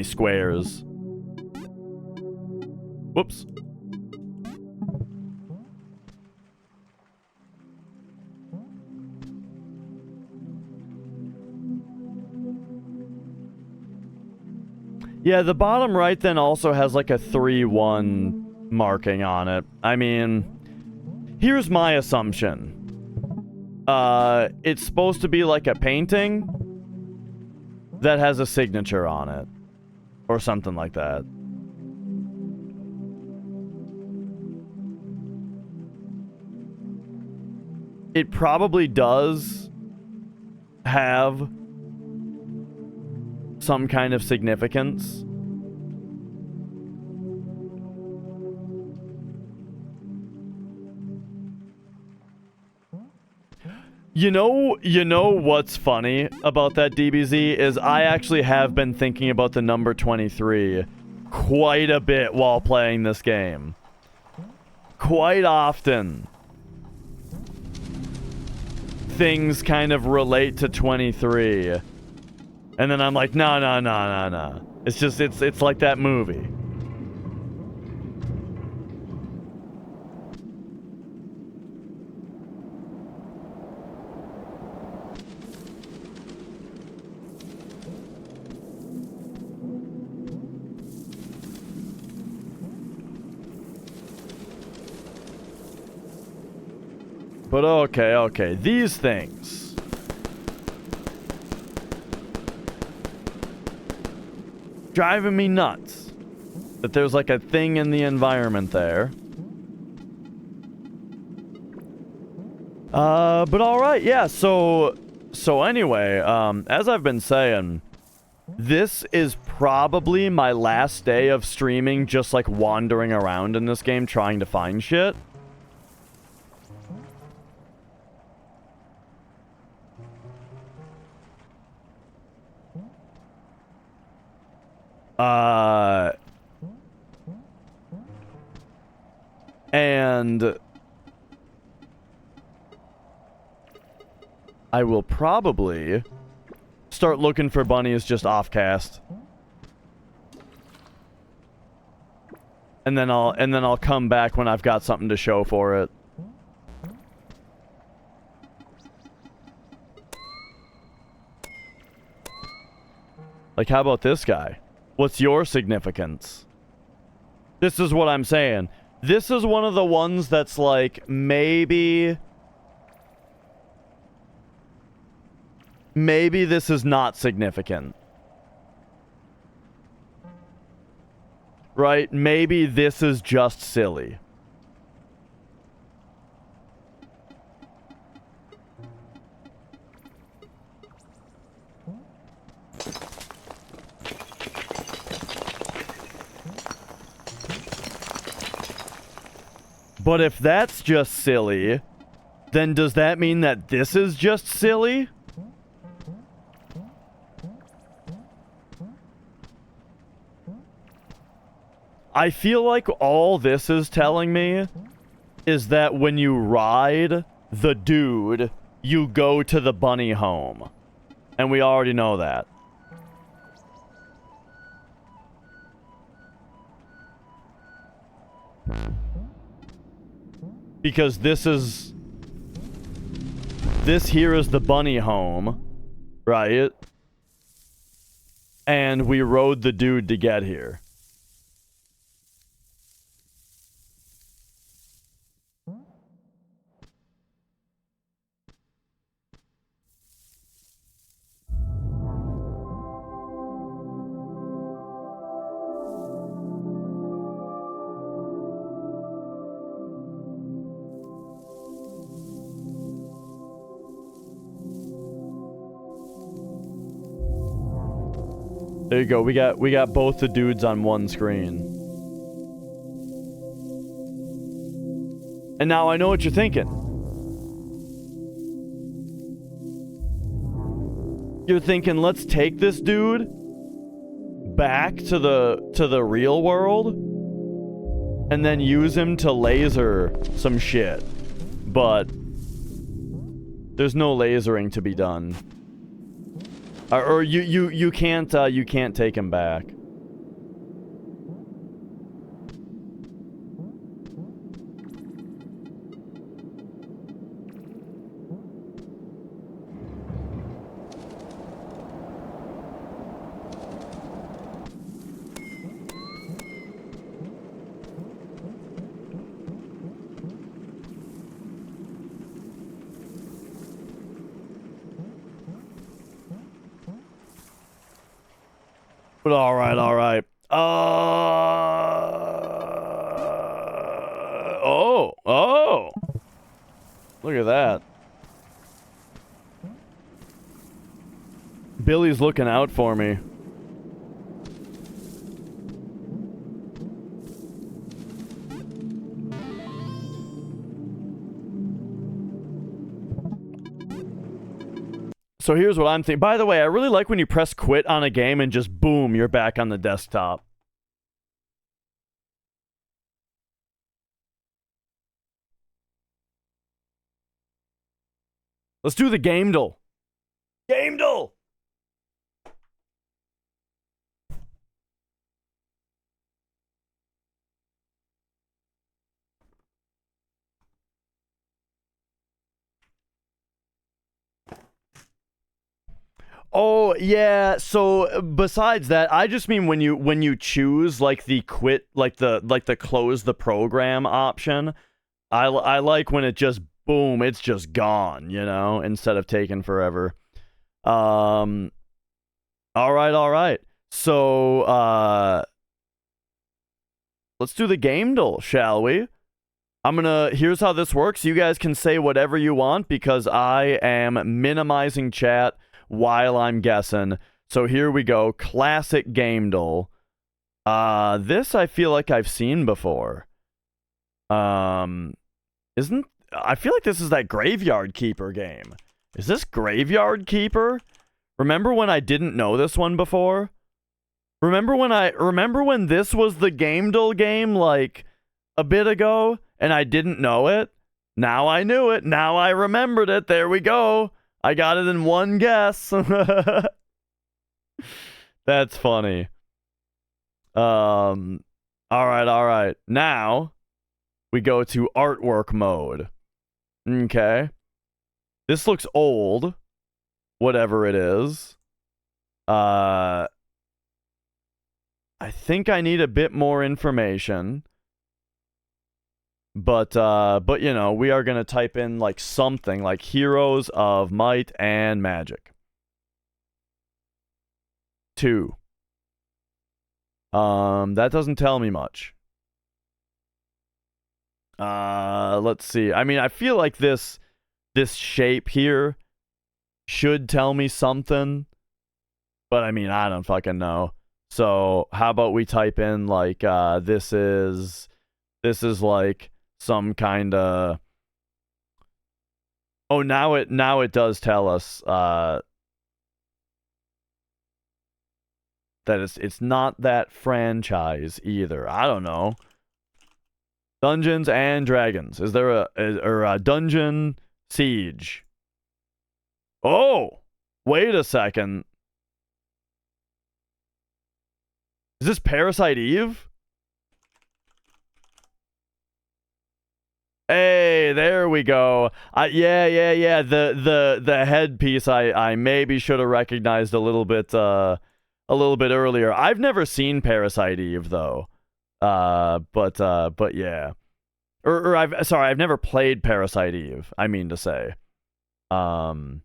squares. Whoops. Yeah, the bottom right then also has like a 3-1 marking on it. I mean, here's my assumption. It's supposed to be like a painting that has a signature on it. Or something like that. It probably does have some kind of significance. You know what's funny about that, DBZ, is I actually have been thinking about the number 23 quite a bit while playing this game. Quite often, things kind of relate to 23. And then I'm like, no. It's just, it's like that movie. But okay. These things. Driving me nuts. That there's like a thing in the environment there. But alright, yeah, so anyway, as I've been saying, this is probably my last day of streaming just like wandering around in this game trying to find shit. And I will probably start looking for bunnies just off-cast. And then I'll come back when I've got something to show for it. Like, how about this guy? What's your significance? This is what I'm saying. This is one of the ones that's like, maybe this is not significant. Right? Maybe this is just silly. But if that's just silly, then does that mean that this is just silly? I feel like all this is telling me is that when you ride the dude, you go to the bunny home. And we already know that. Because this here is the bunny home, right? And we rode the dude to get here. There you go. We got both the dudes on one screen. And now I know what you're thinking. You're thinking, let's take this dude back to the real world and then use him to laser some shit. But there's no lasering to be done. Or you can't take him back. But all right. Oh. Look at that. Billy's looking out for me. So here's what I'm thinking. By the way, I really like when you press quit on a game and just boom, you're back on the desktop. Let's do the Gamedle. Gamedle! Oh yeah, so besides that, I just mean when you choose like the quit, like the close the program option, I like when it just boom, it's just gone, you know, instead of taking forever. All right. So let's do the Gamedle, shall we? Here's how this works. You guys can say whatever you want because I am minimizing chat while I'm guessing. So here we go. Classic Gamedle. This I feel like I've seen before. I feel like this is that Graveyard Keeper game. Is this Graveyard Keeper? Remember when I didn't know this one before? Remember when this was the Gamedle game like a bit ago and I didn't know it? Now I knew it. Now I remembered it. There we go. I got it in one guess. That's funny. All right. Now we go to artwork mode. Okay. This looks old. Whatever it is. I think I need a bit more information. But you know, we are going to type in like something like Heroes of Might and Magic 2. That doesn't tell me much. Let's see. I mean, I feel like this shape here should tell me something, but I mean, I don't fucking know. So, how about we type in like this is like some kind of now it does tell us that it's not that franchise either. I don't know. Dungeons and Dragons. Is there a Dungeon Siege? Oh, wait a second. Is this Parasite Eve? Hey, there we go. Yeah. The headpiece I maybe should have recognized a little bit earlier. I've never seen Parasite Eve though. But yeah. I've never played Parasite Eve, I mean to say. But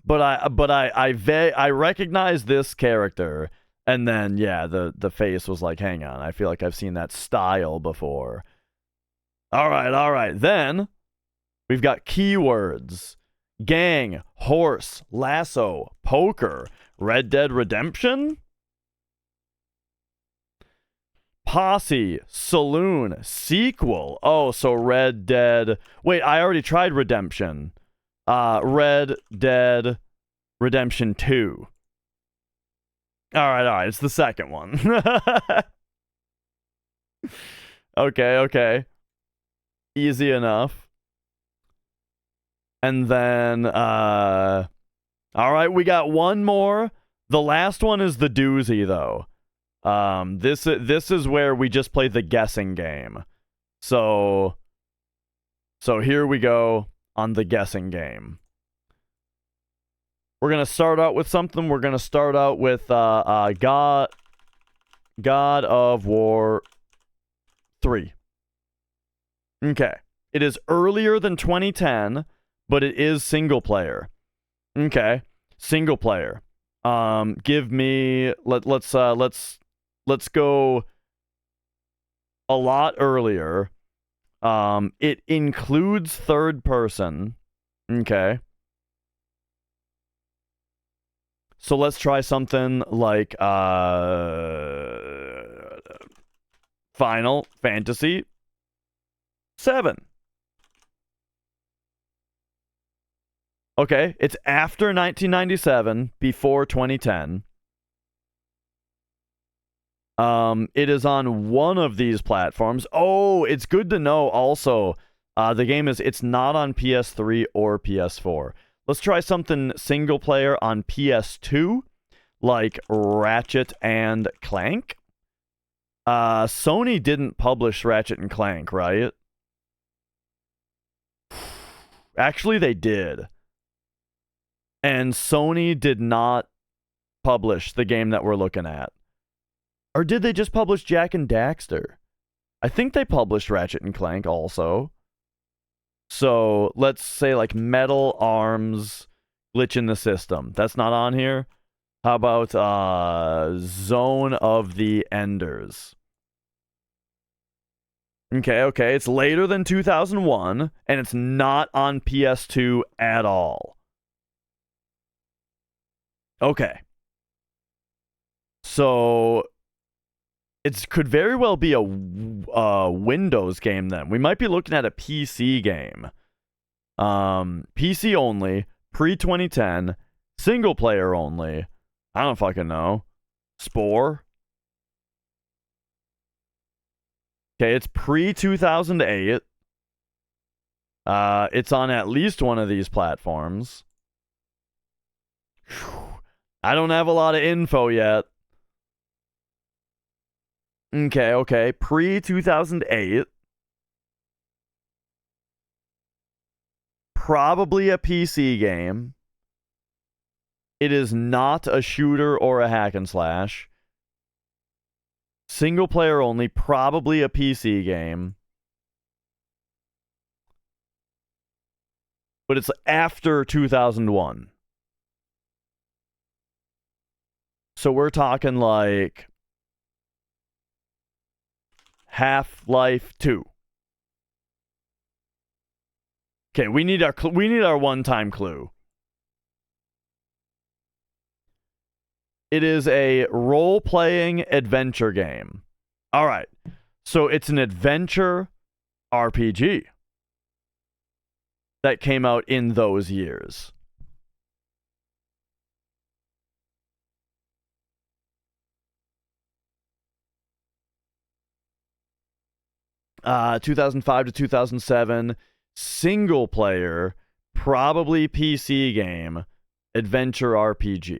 I recognize this character, and then yeah, the face was like, hang on, I feel like I've seen that style before. All right. Then we've got keywords: gang, horse, lasso, poker, Red Dead Redemption, posse, saloon, sequel. Oh, so Red Dead. Wait, I already tried Redemption. Red Dead Redemption 2. All right. It's the second one. Okay. Easy enough. And then, all right, we got one more. The last one is the doozy, though. This is where we just play the guessing game. So here we go on the guessing game. We're gonna start out with something. We're gonna start out with God of War 3. Okay. It is earlier than 2010, but it is single player. Okay. Single player. Give me let's go a lot earlier. It includes third person. Okay. So let's try something like Final Fantasy 7. Okay, it's after 1997, before 2010. It is on one of these platforms. Oh, it's good to know also. The game it's not on PS3 or PS4. Let's try something single player on PS2, like Ratchet and Clank. Sony didn't publish Ratchet and Clank, right? Actually, they did. And Sony did not publish the game that we're looking at. Or did they just publish Jak and Daxter? I think they published Ratchet and Clank also. So let's say like Metal Arms Glitch in the System. That's not on here. How about Zone of the Enders? Okay. It's later than 2001, and it's not on PS2 at all. Okay. So it could very well be a Windows game then. We might be looking at a PC game. PC only, pre-2010, single player only. I don't fucking know. Spore? Okay, it's pre-2008. It's on at least one of these platforms. I don't have a lot of info yet. Okay. Pre-2008. Probably a PC game. It is not a shooter or a hack and slash. Single player only, probably a PC game. But it's after 2001. So we're talking like Half-Life 2. Okay, we need our one-time clue. It is a role-playing adventure game. All right. So it's an adventure RPG that came out in those years. Uh, 2005 to 2007, single player, probably PC game, adventure RPG.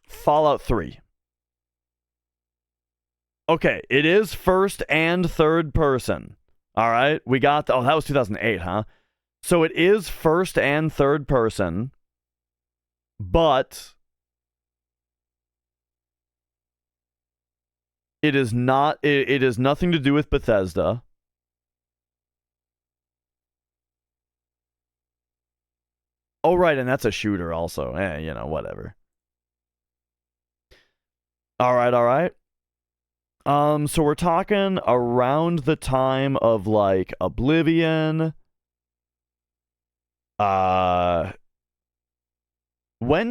Fallout 3. Okay, it is first and third person. All right, we got that was 2008, huh? So it is first and third person, but it is not. It is nothing to do with Bethesda. Oh right, and that's a shooter also. Whatever. All right. So we're talking around the time of like Oblivion. When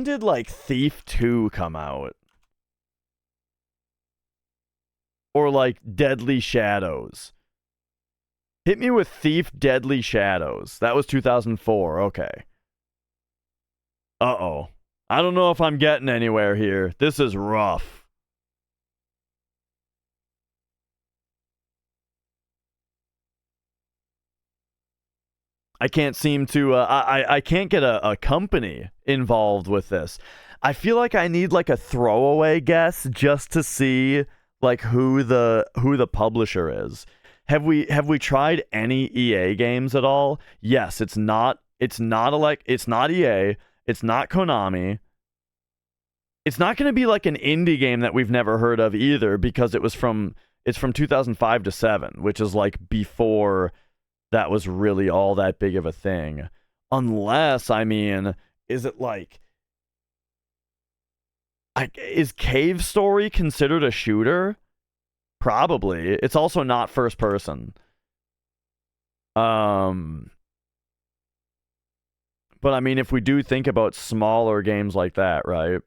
did like Thief 2 come out? Or like Deadly Shadows? Hit me with Thief Deadly Shadows. That was 2004. Okay. Uh-oh. I don't know if I'm getting anywhere here. This is rough. I can't seem to I can't get a company involved with this. I feel like I need like a throwaway guess just to see like who the publisher is. Have we tried any EA games at all? Yes, it's not EA, it's not Konami. It's not going to be like an indie game that we've never heard of either because it's from 2005 to 7, which is like before that was really all that big of a thing. Unless, is it like... is Cave Story considered a shooter? Probably. It's also not first person. But I mean, if we do think about smaller games like that, right?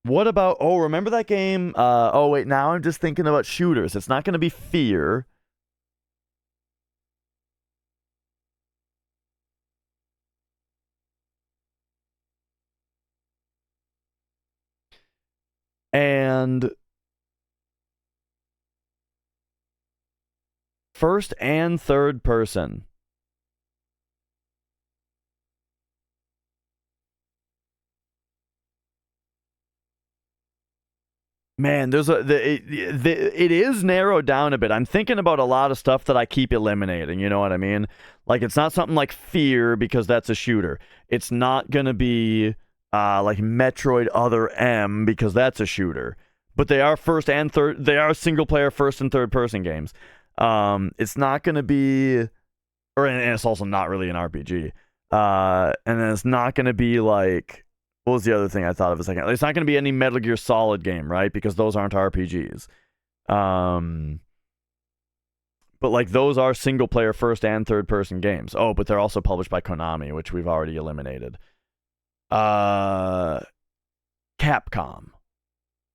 What about, oh, remember that game? Oh, wait, now I'm just thinking about shooters. It's not going to be Fear. And first and third person. Man, it is narrowed down a bit. I'm thinking about a lot of stuff that I keep eliminating. You know what I mean? Like, it's not something like Fear because that's a shooter. It's not gonna be like Metroid Other M because that's a shooter. But they are first and third. They are single player first and third person games. It's not gonna be, and it's also not really an RPG. And then it's not gonna be like, what was the other thing I thought of a second? It's not going to be any Metal Gear Solid game, right? Because those aren't RPGs. But like those are single player first and third person games. Oh, but they're also published by Konami, which we've already eliminated. Capcom.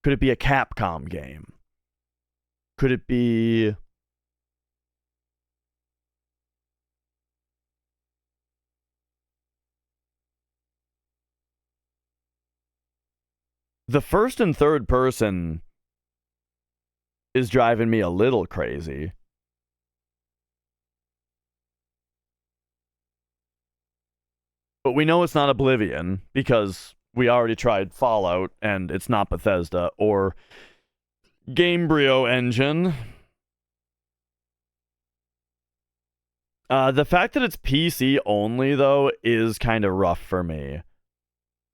Could it be a Capcom game? Could it be the first and third person is driving me a little crazy. But we know it's not Oblivion because we already tried Fallout and it's not Bethesda or Gamebryo Engine. The fact that it's PC only though is kind of rough for me.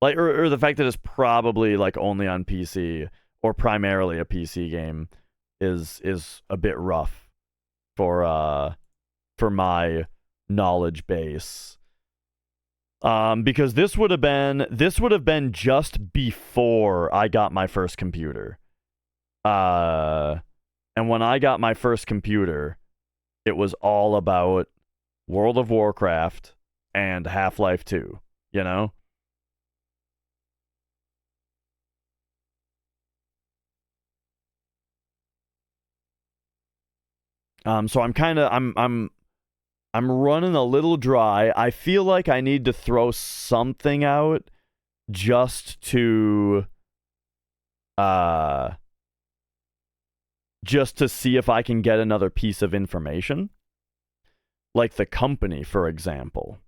Like, or the fact that it's probably like only on PC or primarily a PC game is a bit rough for my knowledge base. Because this would have been just before I got my first computer. And when I got my first computer, it was all about World of Warcraft and Half-Life 2, you know? So I'm running a little dry. I feel like I need to throw something out just to see if I can get another piece of information. Like the company, for example.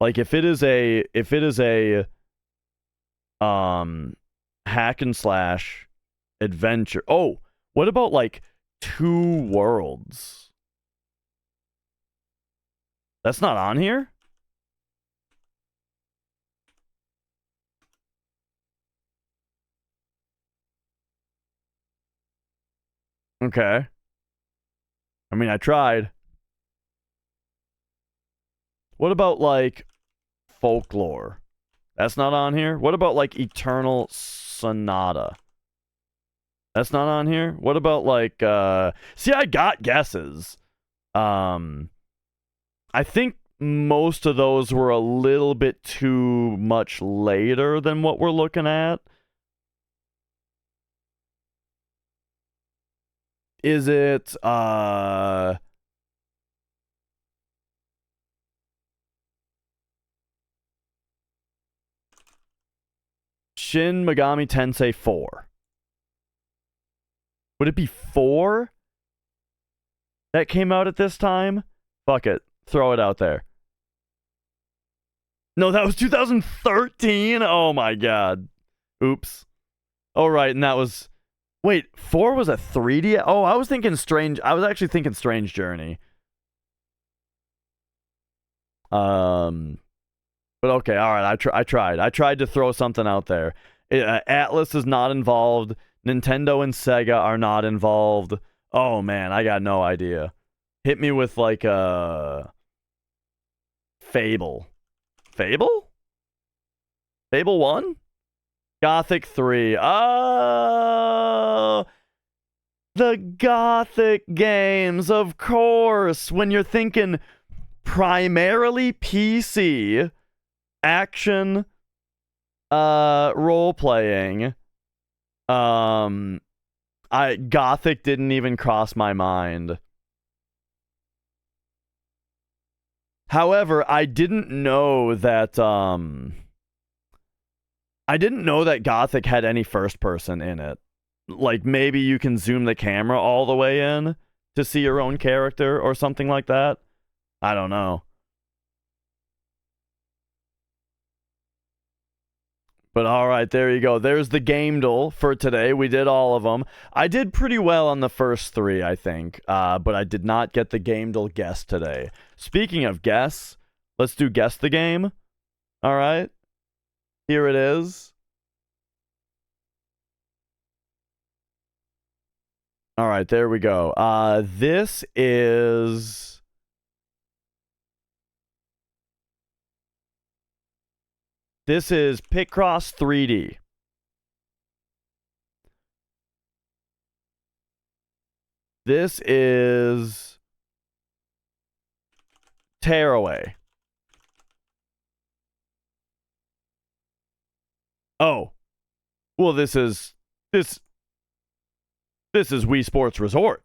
Like if it is a hack and slash adventure. Oh, what about like Two Worlds? That's not on here? Okay. I mean, I tried. What about like Folklore? That's not on here. What about like Eternal Sonata? That's not on here. What about like see, I got guesses. I think most of those were a little bit too much later than what we're looking at. Is it Shin Megami Tensei 4? Would it be 4 that came out at this time? Fuck it. Throw it out there. No, that was 2013? Oh my god. Oops. Oh, right, and that was... Wait, 4 was a 3D? Oh, I was actually thinking Strange Journey. But okay, alright, I tried. I tried to throw something out there. Atlas is not involved. Nintendo and Sega are not involved. Oh man, I got no idea. Hit me with like Fable. Fable? Fable 1? Gothic 3. Oh, The Gothic games, of course. When you're thinking primarily PC action role playing, Gothic didn't even cross my mind. However, I didn't know that Gothic had any first person in it. Like maybe you can zoom the camera all the way in to see your own character or something like that. I don't know. But all right, there you go. There's the Gamedle for today. We did all of them. I did pretty well on the first three, I think, but I did not get the Gamedle guess today. Speaking of guess, let's do guess the game. All right, here it is. All right, there we go. This is Picross 3D. This is Tearaway. Oh. Well, this is Wii Sports Resort.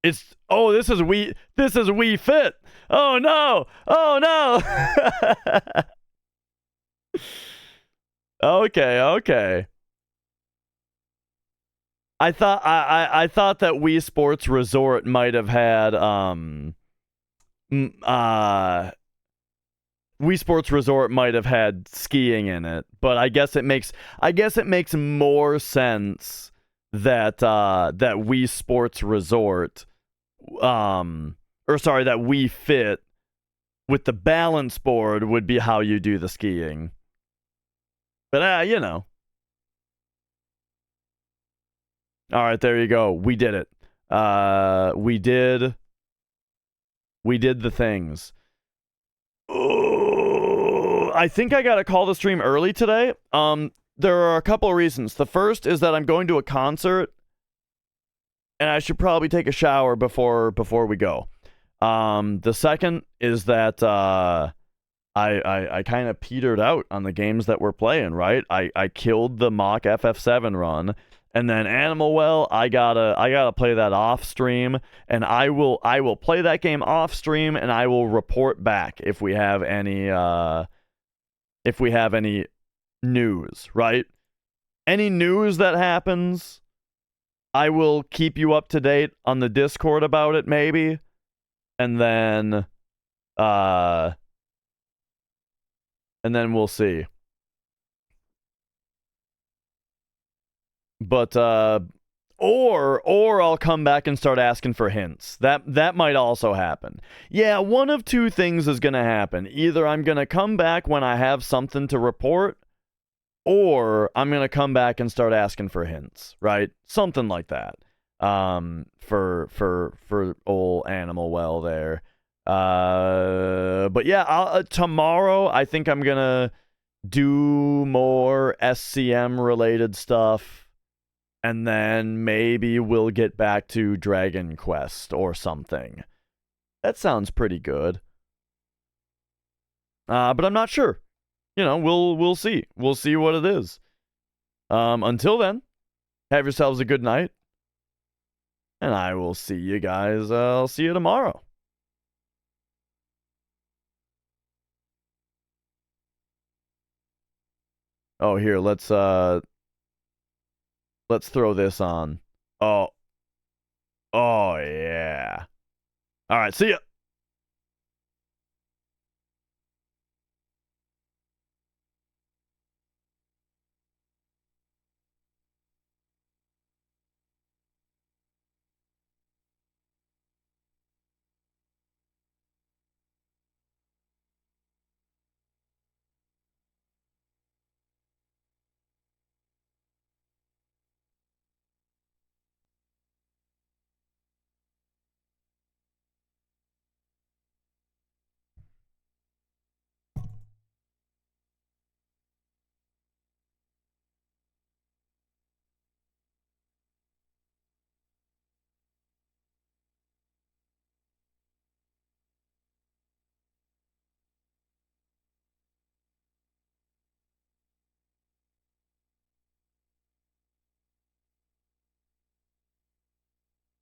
This is Wii Fit. Oh no. Okay. I thought that Wii Sports Resort might have had Wii Sports Resort might have had skiing in it, but I guess it makes more sense that that Wii Sports Resort that Wii Fit with the balance board would be how you do the skiing. But you know. All right, there you go. We did it. We did the things. I think I gotta call the stream early today. There are a couple of reasons. The first is that I'm going to a concert, and I should probably take a shower before we go. The second is that I kind of petered out on the games that we're playing. Right, I killed the mock FF7 run. And then Animal Well, I gotta play that off stream, and I will play that game off stream, and I will report back if we have any news, right? Any news that happens, I will keep you up to date on the Discord about it, maybe, and then we'll see. But or I'll come back and start asking for hints. That might also happen. Yeah, one of two things is going to happen. Either I'm going to come back when I have something to report, or I'm going to come back and start asking for hints, right? Something like that. For old Animal Well there. But yeah, tomorrow I think I'm going to do more SCM related stuff. And then maybe we'll get back to Dragon Quest or something. That sounds pretty good. But I'm not sure. You know, we'll see. We'll see what it is. Until then, have yourselves a good night. And I will see you guys. I'll see you tomorrow. Oh, here, let's throw this on. Oh yeah. All right, see ya.